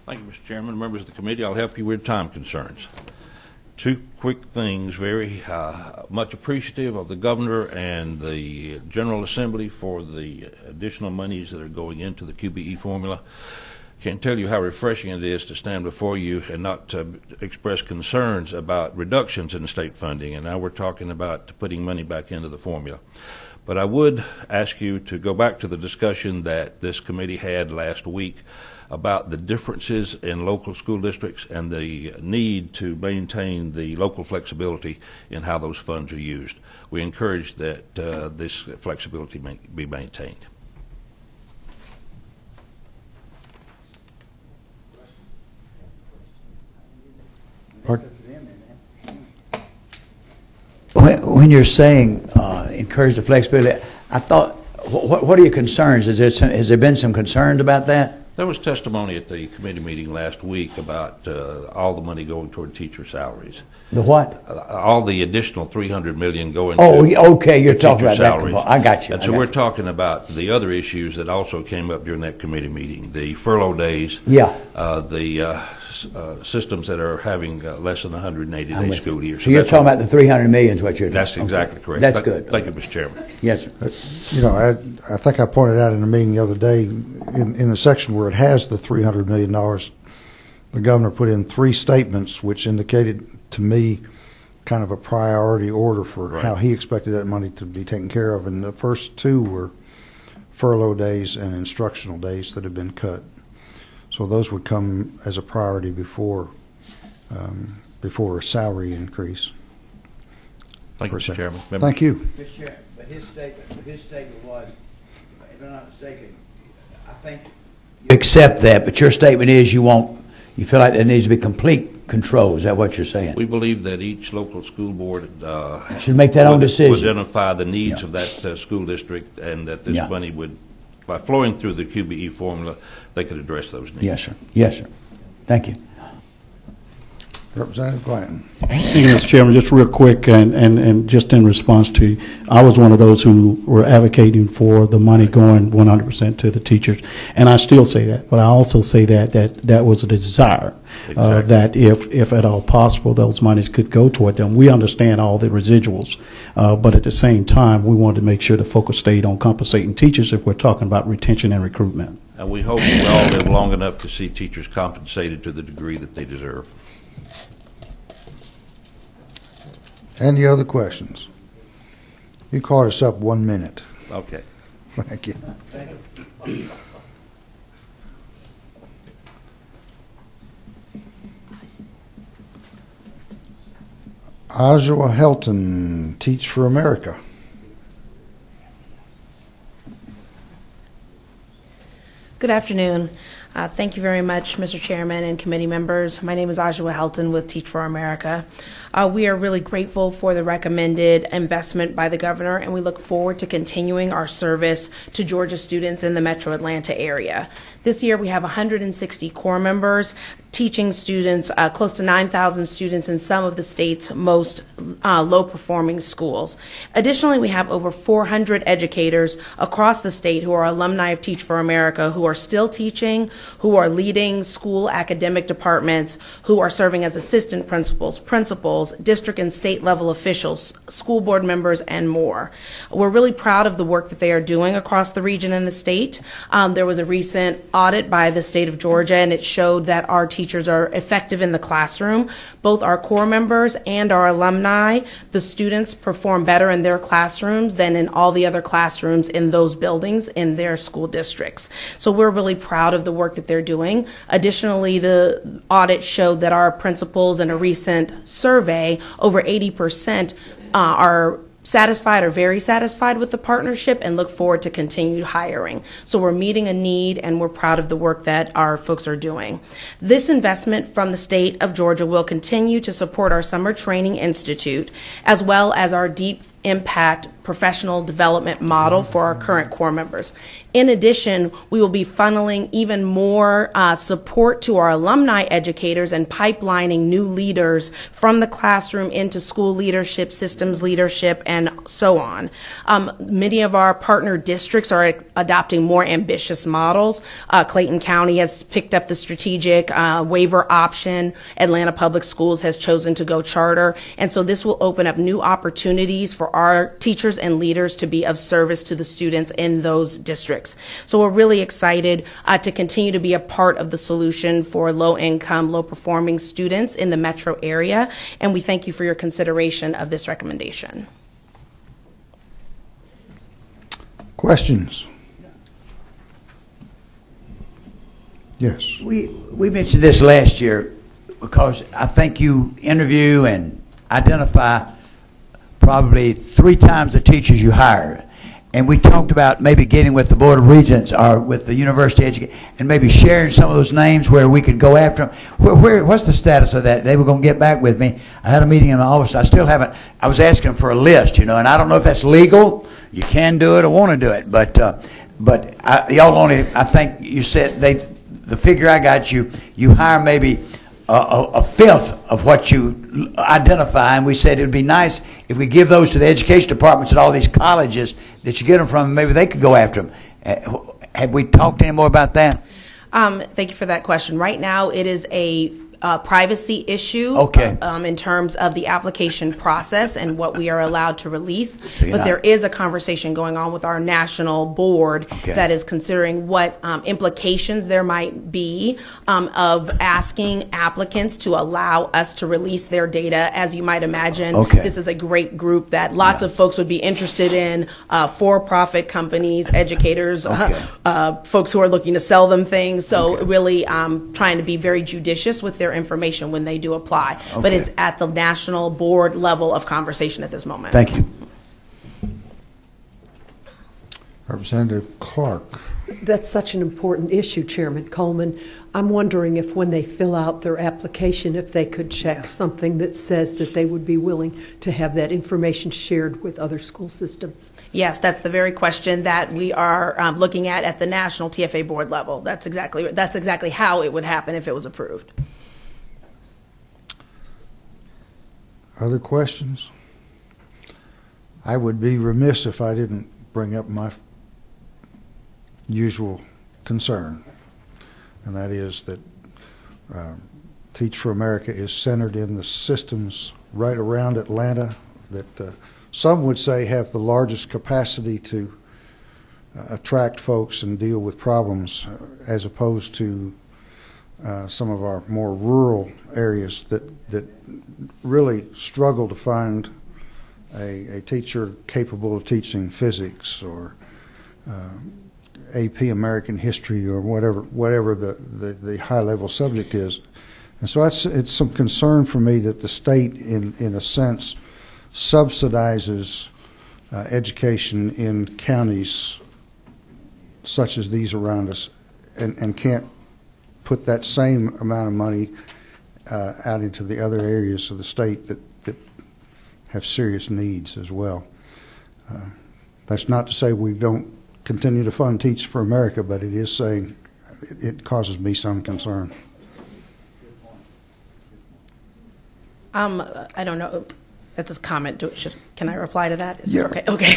Thank you, Mr. Chairman. Members of the committee, I'll help you with time concerns. Two quick things. Very much appreciative of the governor and the General Assembly for the additional monies that are going into the QBE formula. Can't tell you how refreshing it is to stand before you and not express concerns about reductions in state funding, and now we're talking about putting money back into the formula. But I would ask you to go back to the discussion that this committee had last week about the differences in local school districts and the need to maintain the local flexibility in how those funds are used. We encourage that this flexibility be maintained. When you're saying encourage the flexibility, I thought, what are your concerns? Has there been some concerns about that? There was testimony at the committee meeting last week about all the money going toward teacher salaries. The what? All the additional $300 million going. Oh, okay. You're talking about salaries. That. I got you. And so we're talking about the other issues that also came up during that committee meeting: the furlough days. Yeah. The systems that are having less than 180-day school year. So you're talking about the $300 million is what you're talking about. That's exactly correct. That's good. Thank you, Mr. Chairman. Yes, sir. You know, I think I pointed out in a meeting the other day, in the section where it has the $300 million, the governor put in 3 statements which indicated to me kind of a priority order for how he expected that money to be taken care of. And the first 2 were furlough days and instructional days that have been cut. So those would come as a priority before a salary increase. Thank you, Mr. Chairman. Thank you. Mr. Chairman, but his statement was, if I'm not mistaken, I think you accept that, but your statement is you feel like there needs to be complete control. Is that what you're saying? We believe that each local school board should make that own decision. Would identify the needs of that school district, and that this money would, by flowing through the QBE formula, they could address those needs. Yes, sir. Yes, sir. Thank you. Representative Glanton. Thank you, Mr. Chairman. Just real quick, and just in response to, I was one of those who were advocating for the money going 100% to the teachers, and I still say that. But I also say that was a desire, that if at all possible, those monies could go toward them. We understand all the residuals, but at the same time, we wanted to make sure the focus stayed on compensating teachers if we're talking about retention and recruitment. And we hope we all live long enough to see teachers compensated to the degree that they deserve. Any other questions? You caught us up 1 minute. Okay. Thank you. Thank you. Oshawa Helton, Teach for America. Good afternoon. Thank you very much, Mr. Chairman and committee members. My name is Oshawa Helton with Teach for America. We are really grateful for the recommended investment by the governor, and we look forward to continuing our service to Georgia students in the Metro Atlanta area. This year we have 160 corps members teaching students, close to 9,000 students in some of the state's most low-performing schools. Additionally, we have over 400 educators across the state who are alumni of Teach for America, who are still teaching, who are leading school academic departments, who are serving as assistant principals, district and state level officials, school board members, and more. We're really proud of the work that they are doing across the region and the state. There was a recent audit by the state of Georgia, and it showed that our teachers are effective in the classroom. Both our corps members and our alumni, the students perform better in their classrooms than in all the other classrooms in those buildings in their school districts. So we're really proud of the work that they're doing. Additionally, the audit showed that our principals, in a recent survey, over 80% are satisfied or very satisfied with the partnership and look forward to continued hiring. So we're meeting a need, and we're proud of the work that our folks are doing. This investment from the state of Georgia will continue to support our Summer Training Institute, as well as our deep impact professional development model for our current core members. In addition, we will be funneling even more support to our alumni educators and pipelining new leaders from the classroom into school leadership, systems leadership, and so on. Many of our partner districts are adopting more ambitious models. Clayton County has picked up the strategic waiver option. Atlanta Public Schools has chosen to go charter. And so this will open up new opportunities for our teachers and leaders to be of service to the students in those districts. So we're really excited to continue to be a part of the solution for low-income, low-performing students in the metro area, and we thank you for your consideration of this recommendation. Questions? Yes. We mentioned this last year because I think you interview and identify probably 3 times the teachers you hire. And we talked about maybe getting with the Board of Regents or with the university education and maybe sharing some of those names where we could go after them. What's the status of that? They were going to get back with me. I had a meeting in my office. I still haven't. I was asking them for a list, you know, and I don't know if that's legal. You can do it or want to do it. But y'all only, I think you said the figure I got you hire maybe a fifth of what you identify, and we said it would be nice if we give those to the education departments at all these colleges that you get them from, and maybe they could go after them. Have we talked any more about that? Thank you for that question. Right now, it is a privacy issue in terms of the application process and what we are allowed to release. But there is a conversation going on with our national board that is considering what implications there might be of asking applicants to allow us to release their data. As you might imagine, this is a great group that lots of folks would be interested in, for-profit companies, educators, folks who are looking to sell them things. So really trying to be very judicious with their information when they do apply. But it's at the national board level of conversation at this moment. Thank you. Representative Clark. That's such an important issue, Chairman Coleman. I'm wondering if when they fill out their application, if they could check something that says that they would be willing to have that information shared with other school systems. Yes, that's the very question that we are looking at the national TFA board level. That's exactly how it would happen if it was approved. Other questions? I would be remiss if I didn't bring up my usual concern, and that is that Teach for America is centered in the systems right around Atlanta that some would say have the largest capacity to attract folks and deal with problems as opposed to some of our more rural areas that really struggle to find a teacher capable of teaching physics or AP American history or whatever the high level subject is. And so it's some concern for me that the state in a sense subsidizes education in counties such as these around us and can't put that same amount of money out into the other areas of the state that have serious needs as well. That's not to say we don't continue to fund Teach for America, but it is saying it causes me some concern. I don't know. That's a comment. Can I reply to that? Yeah. Okay.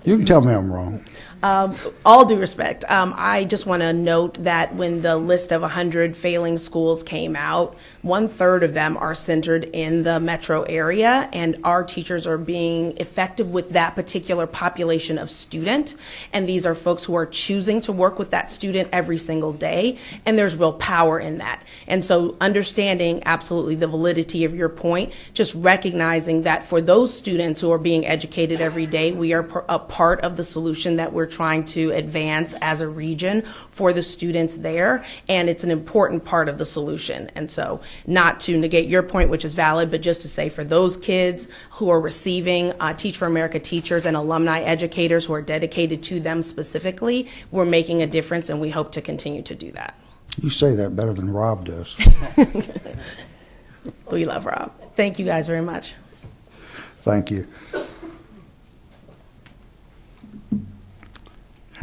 You can tell me I'm wrong. All due respect, I just want to note that when the list of 100 failing schools came out, 1/3 of them are centered in the metro area, and our teachers are being effective with that particular population of student. And these are folks who are choosing to work with that student every single day, and there's real power in that. And so understanding absolutely the validity of your point, just recognizing that for those students who are being educated every day, we are a part of the solution that we're trying to advance as a region for the students there, and it's an important part of the solution. And so not to negate your point, which is valid, but just to say for those kids who are receiving Teach for America teachers and alumni educators who are dedicated to them specifically, we're making a difference, and we hope to continue to do that. You say that better than Rob does. We love Rob. Thank you guys very much. Thank you.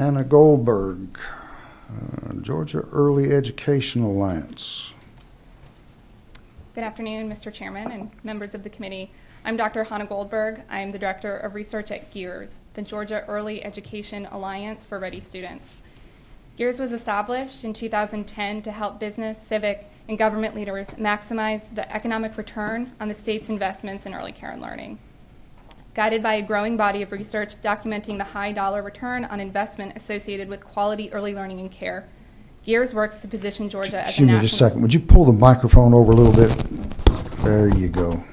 Hannah Goldberg, Georgia Early Education Alliance. Good afternoon, Mr. Chairman and members of the committee. I'm Dr. Hannah Goldberg. I am the Director of Research at GEARS, the Georgia Early Education Alliance for Ready Students. GEARS was established in 2010 to help business, civic, and government leaders maximize the economic return on the state's investments in early care and learning. Guided by a growing body of research documenting the high dollar return on investment associated with quality early learning and care, GEARS works to position Georgia as Excuse me just a second. Would you pull the microphone over a little bit? There you go.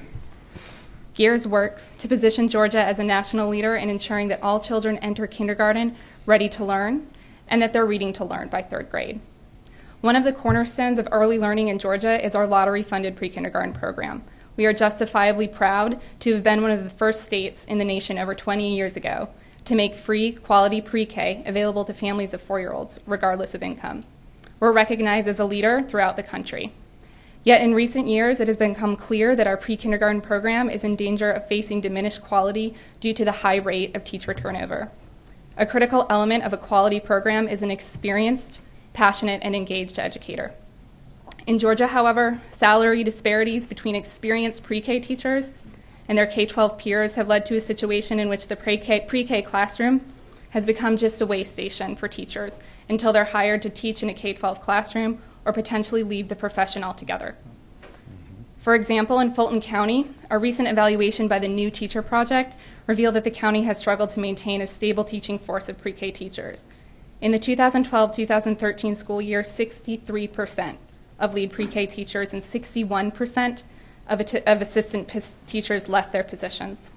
GEARS works to position Georgia as a national leader in ensuring that all children enter kindergarten ready to learn and that they're reading to learn by 3rd grade. One of the cornerstones of early learning in Georgia is our lottery-funded pre-kindergarten program. We are justifiably proud to have been one of the first states in the nation over 20 years ago to make free, quality pre-K available to families of 4-year-olds, regardless of income. We're recognized as a leader throughout the country. Yet in recent years, it has become clear that our pre-kindergarten program is in danger of facing diminished quality due to the high rate of teacher turnover. A critical element of a quality program is an experienced, passionate, and engaged educator. In Georgia, however, salary disparities between experienced pre-K teachers and their K-12 peers have led to a situation in which the pre-K classroom has become just a way station for teachers until they're hired to teach in a K-12 classroom or potentially leave the profession altogether. For example, in Fulton County, a recent evaluation by the New Teacher Project revealed that the county has struggled to maintain a stable teaching force of pre-K teachers. In the 2012-2013 school year, 63% of lead pre-K teachers and 61% of assistant teachers left their positions.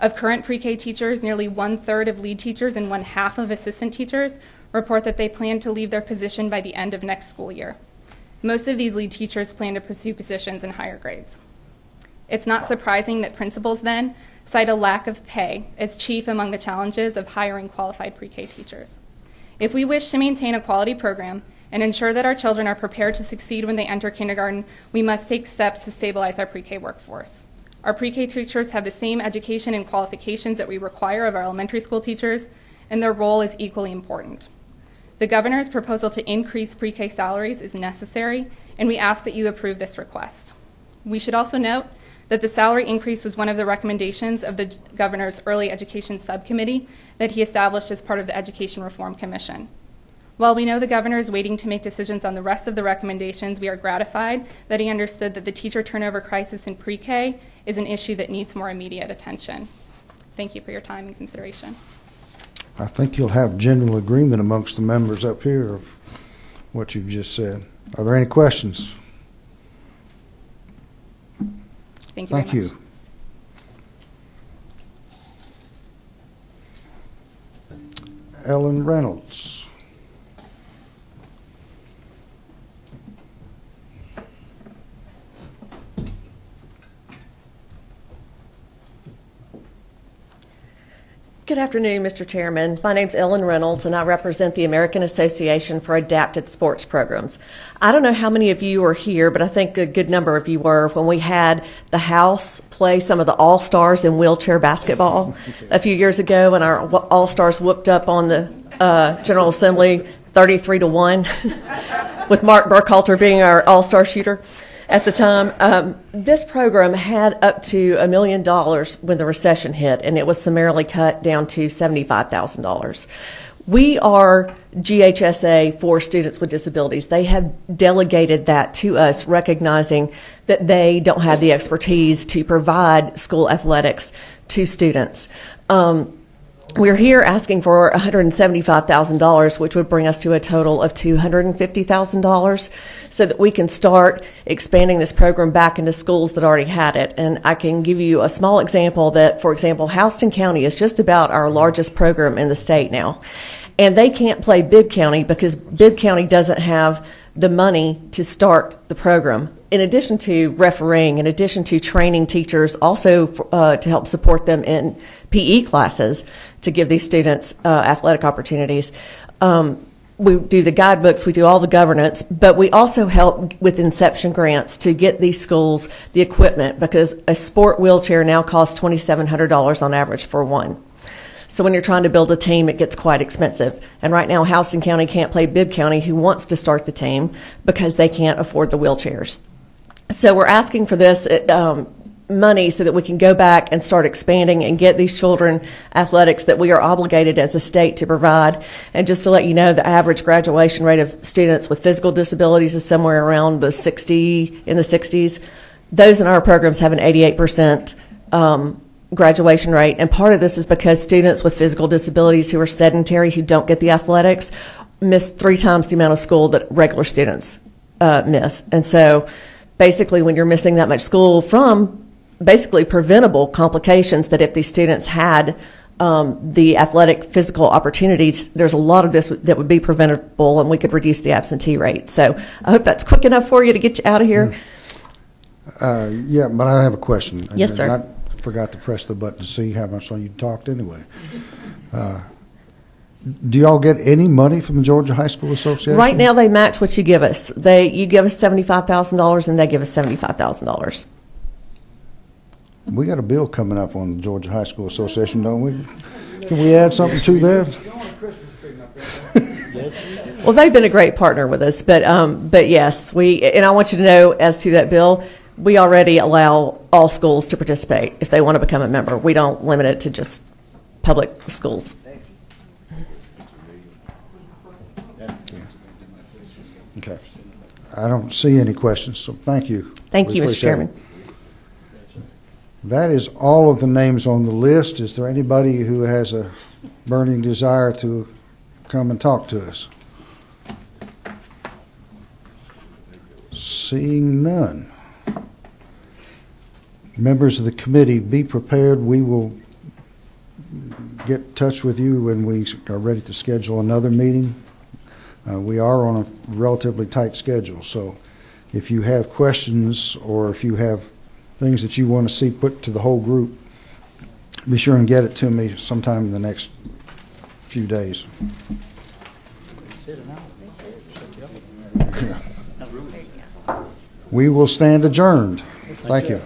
Of current pre-K teachers, nearly 1/3 of lead teachers and 1/2 of assistant teachers report that they plan to leave their position by the end of next school year. Most of these lead teachers plan to pursue positions in higher grades. It's not surprising that principals then cite a lack of pay as chief among the challenges of hiring qualified pre-K teachers. If we wish to maintain a quality program and ensure that our children are prepared to succeed when they enter kindergarten, we must take steps to stabilize our pre-K workforce. Our pre-K teachers have the same education and qualifications that we require of our elementary school teachers, and their role is equally important. The governor's proposal to increase pre-K salaries is necessary, and we ask that you approve this request. We should also note that the salary increase was one of the recommendations of the governor's early education subcommittee that he established as part of the Education Reform Commission. While we know the governor is waiting to make decisions on the rest of the recommendations, we are gratified that he understood that the teacher turnover crisis in pre-K is an issue that needs more immediate attention. Thank you for your time and consideration. I think you'll have general agreement amongst the members up here of what you've just said. Are there any questions? Thank you very much. Thank you. Ellen Reynolds. Good afternoon, Mr. Chairman. My name's Ellen Reynolds, and I represent the American Association for Adapted Sports Programs. I don't know how many of you were here, but I think a good number of you were when we had the House play some of the All-Stars in wheelchair basketball a few years ago, and our All-Stars whooped up on the General Assembly 33-1, with Mark Burkhalter being our All-Star shooter at the time. This program had up to $1 million when the recession hit, and it was summarily cut down to $75,000. We are GHSA for students with disabilities. They have delegated that to us, recognizing that they don't have the expertise to provide school athletics to students. We're here asking for $175,000, which would bring us to a total of $250,000, so that we can start expanding this program back into schools that already had it. And I can give you a small example that, for example, Houston County is just about our largest program in the state now. And they can't play Bibb County because Bibb County doesn't have the money to start the program. In addition to refereeing, in addition to training teachers, also to help support them in PE classes to give these students athletic opportunities. We do the guidebooks, we do all the governance, but we also help with inception grants to get these schools the equipment, because a sport wheelchair now costs $2,700 on average for one. So when you're trying to build a team, it gets quite expensive. And right now, Houston County can't play Bibb County, who wants to start the team, because they can't afford the wheelchairs. So we're asking for this money so that we can go back and start expanding and get these children athletics that we are obligated as a state to provide. And just to let you know, the average graduation rate of students with physical disabilities is somewhere around the 60s. Those in our programs have an 88% graduation rate. And part of this is because students with physical disabilities who are sedentary, who don't get the athletics, miss 3 times the amount of school that regular students miss. And so basically, when you're missing that much school from basically preventable complications, that if these students had the athletic physical opportunities, there's a lot of this that would be preventable, and we could reduce the absentee rate. So I hope that's quick enough for you to get you out of here. Yeah, but I have a question. Yes, sir. I forgot to press the button to see how much you talked anyway. Do y'all get any money from the Georgia High School Association? Right now, they match what you give us. You give us $75,000, and they give us $75,000. We got a bill coming up on the Georgia High School Association, don't we? Can we add something to that? Well, they've been a great partner with us, but yes, and I want you to know, as to that bill, we already allow all schools to participate if they want to become a member. We don't limit it to just public schools. Okay. I don't see any questions, so thank you. Thank you, Mr. Chairman. That is all of the names on the list. Is there anybody who has a burning desire to come and talk to us? Seeing none. Members of the committee, be prepared. We will get in touch with you when we are ready to schedule another meeting. We are on a relatively tight schedule, so if you have questions or if you have things that you want to see put to the whole group, be sure and get it to me sometime in the next few days. We will stand adjourned. Thank you.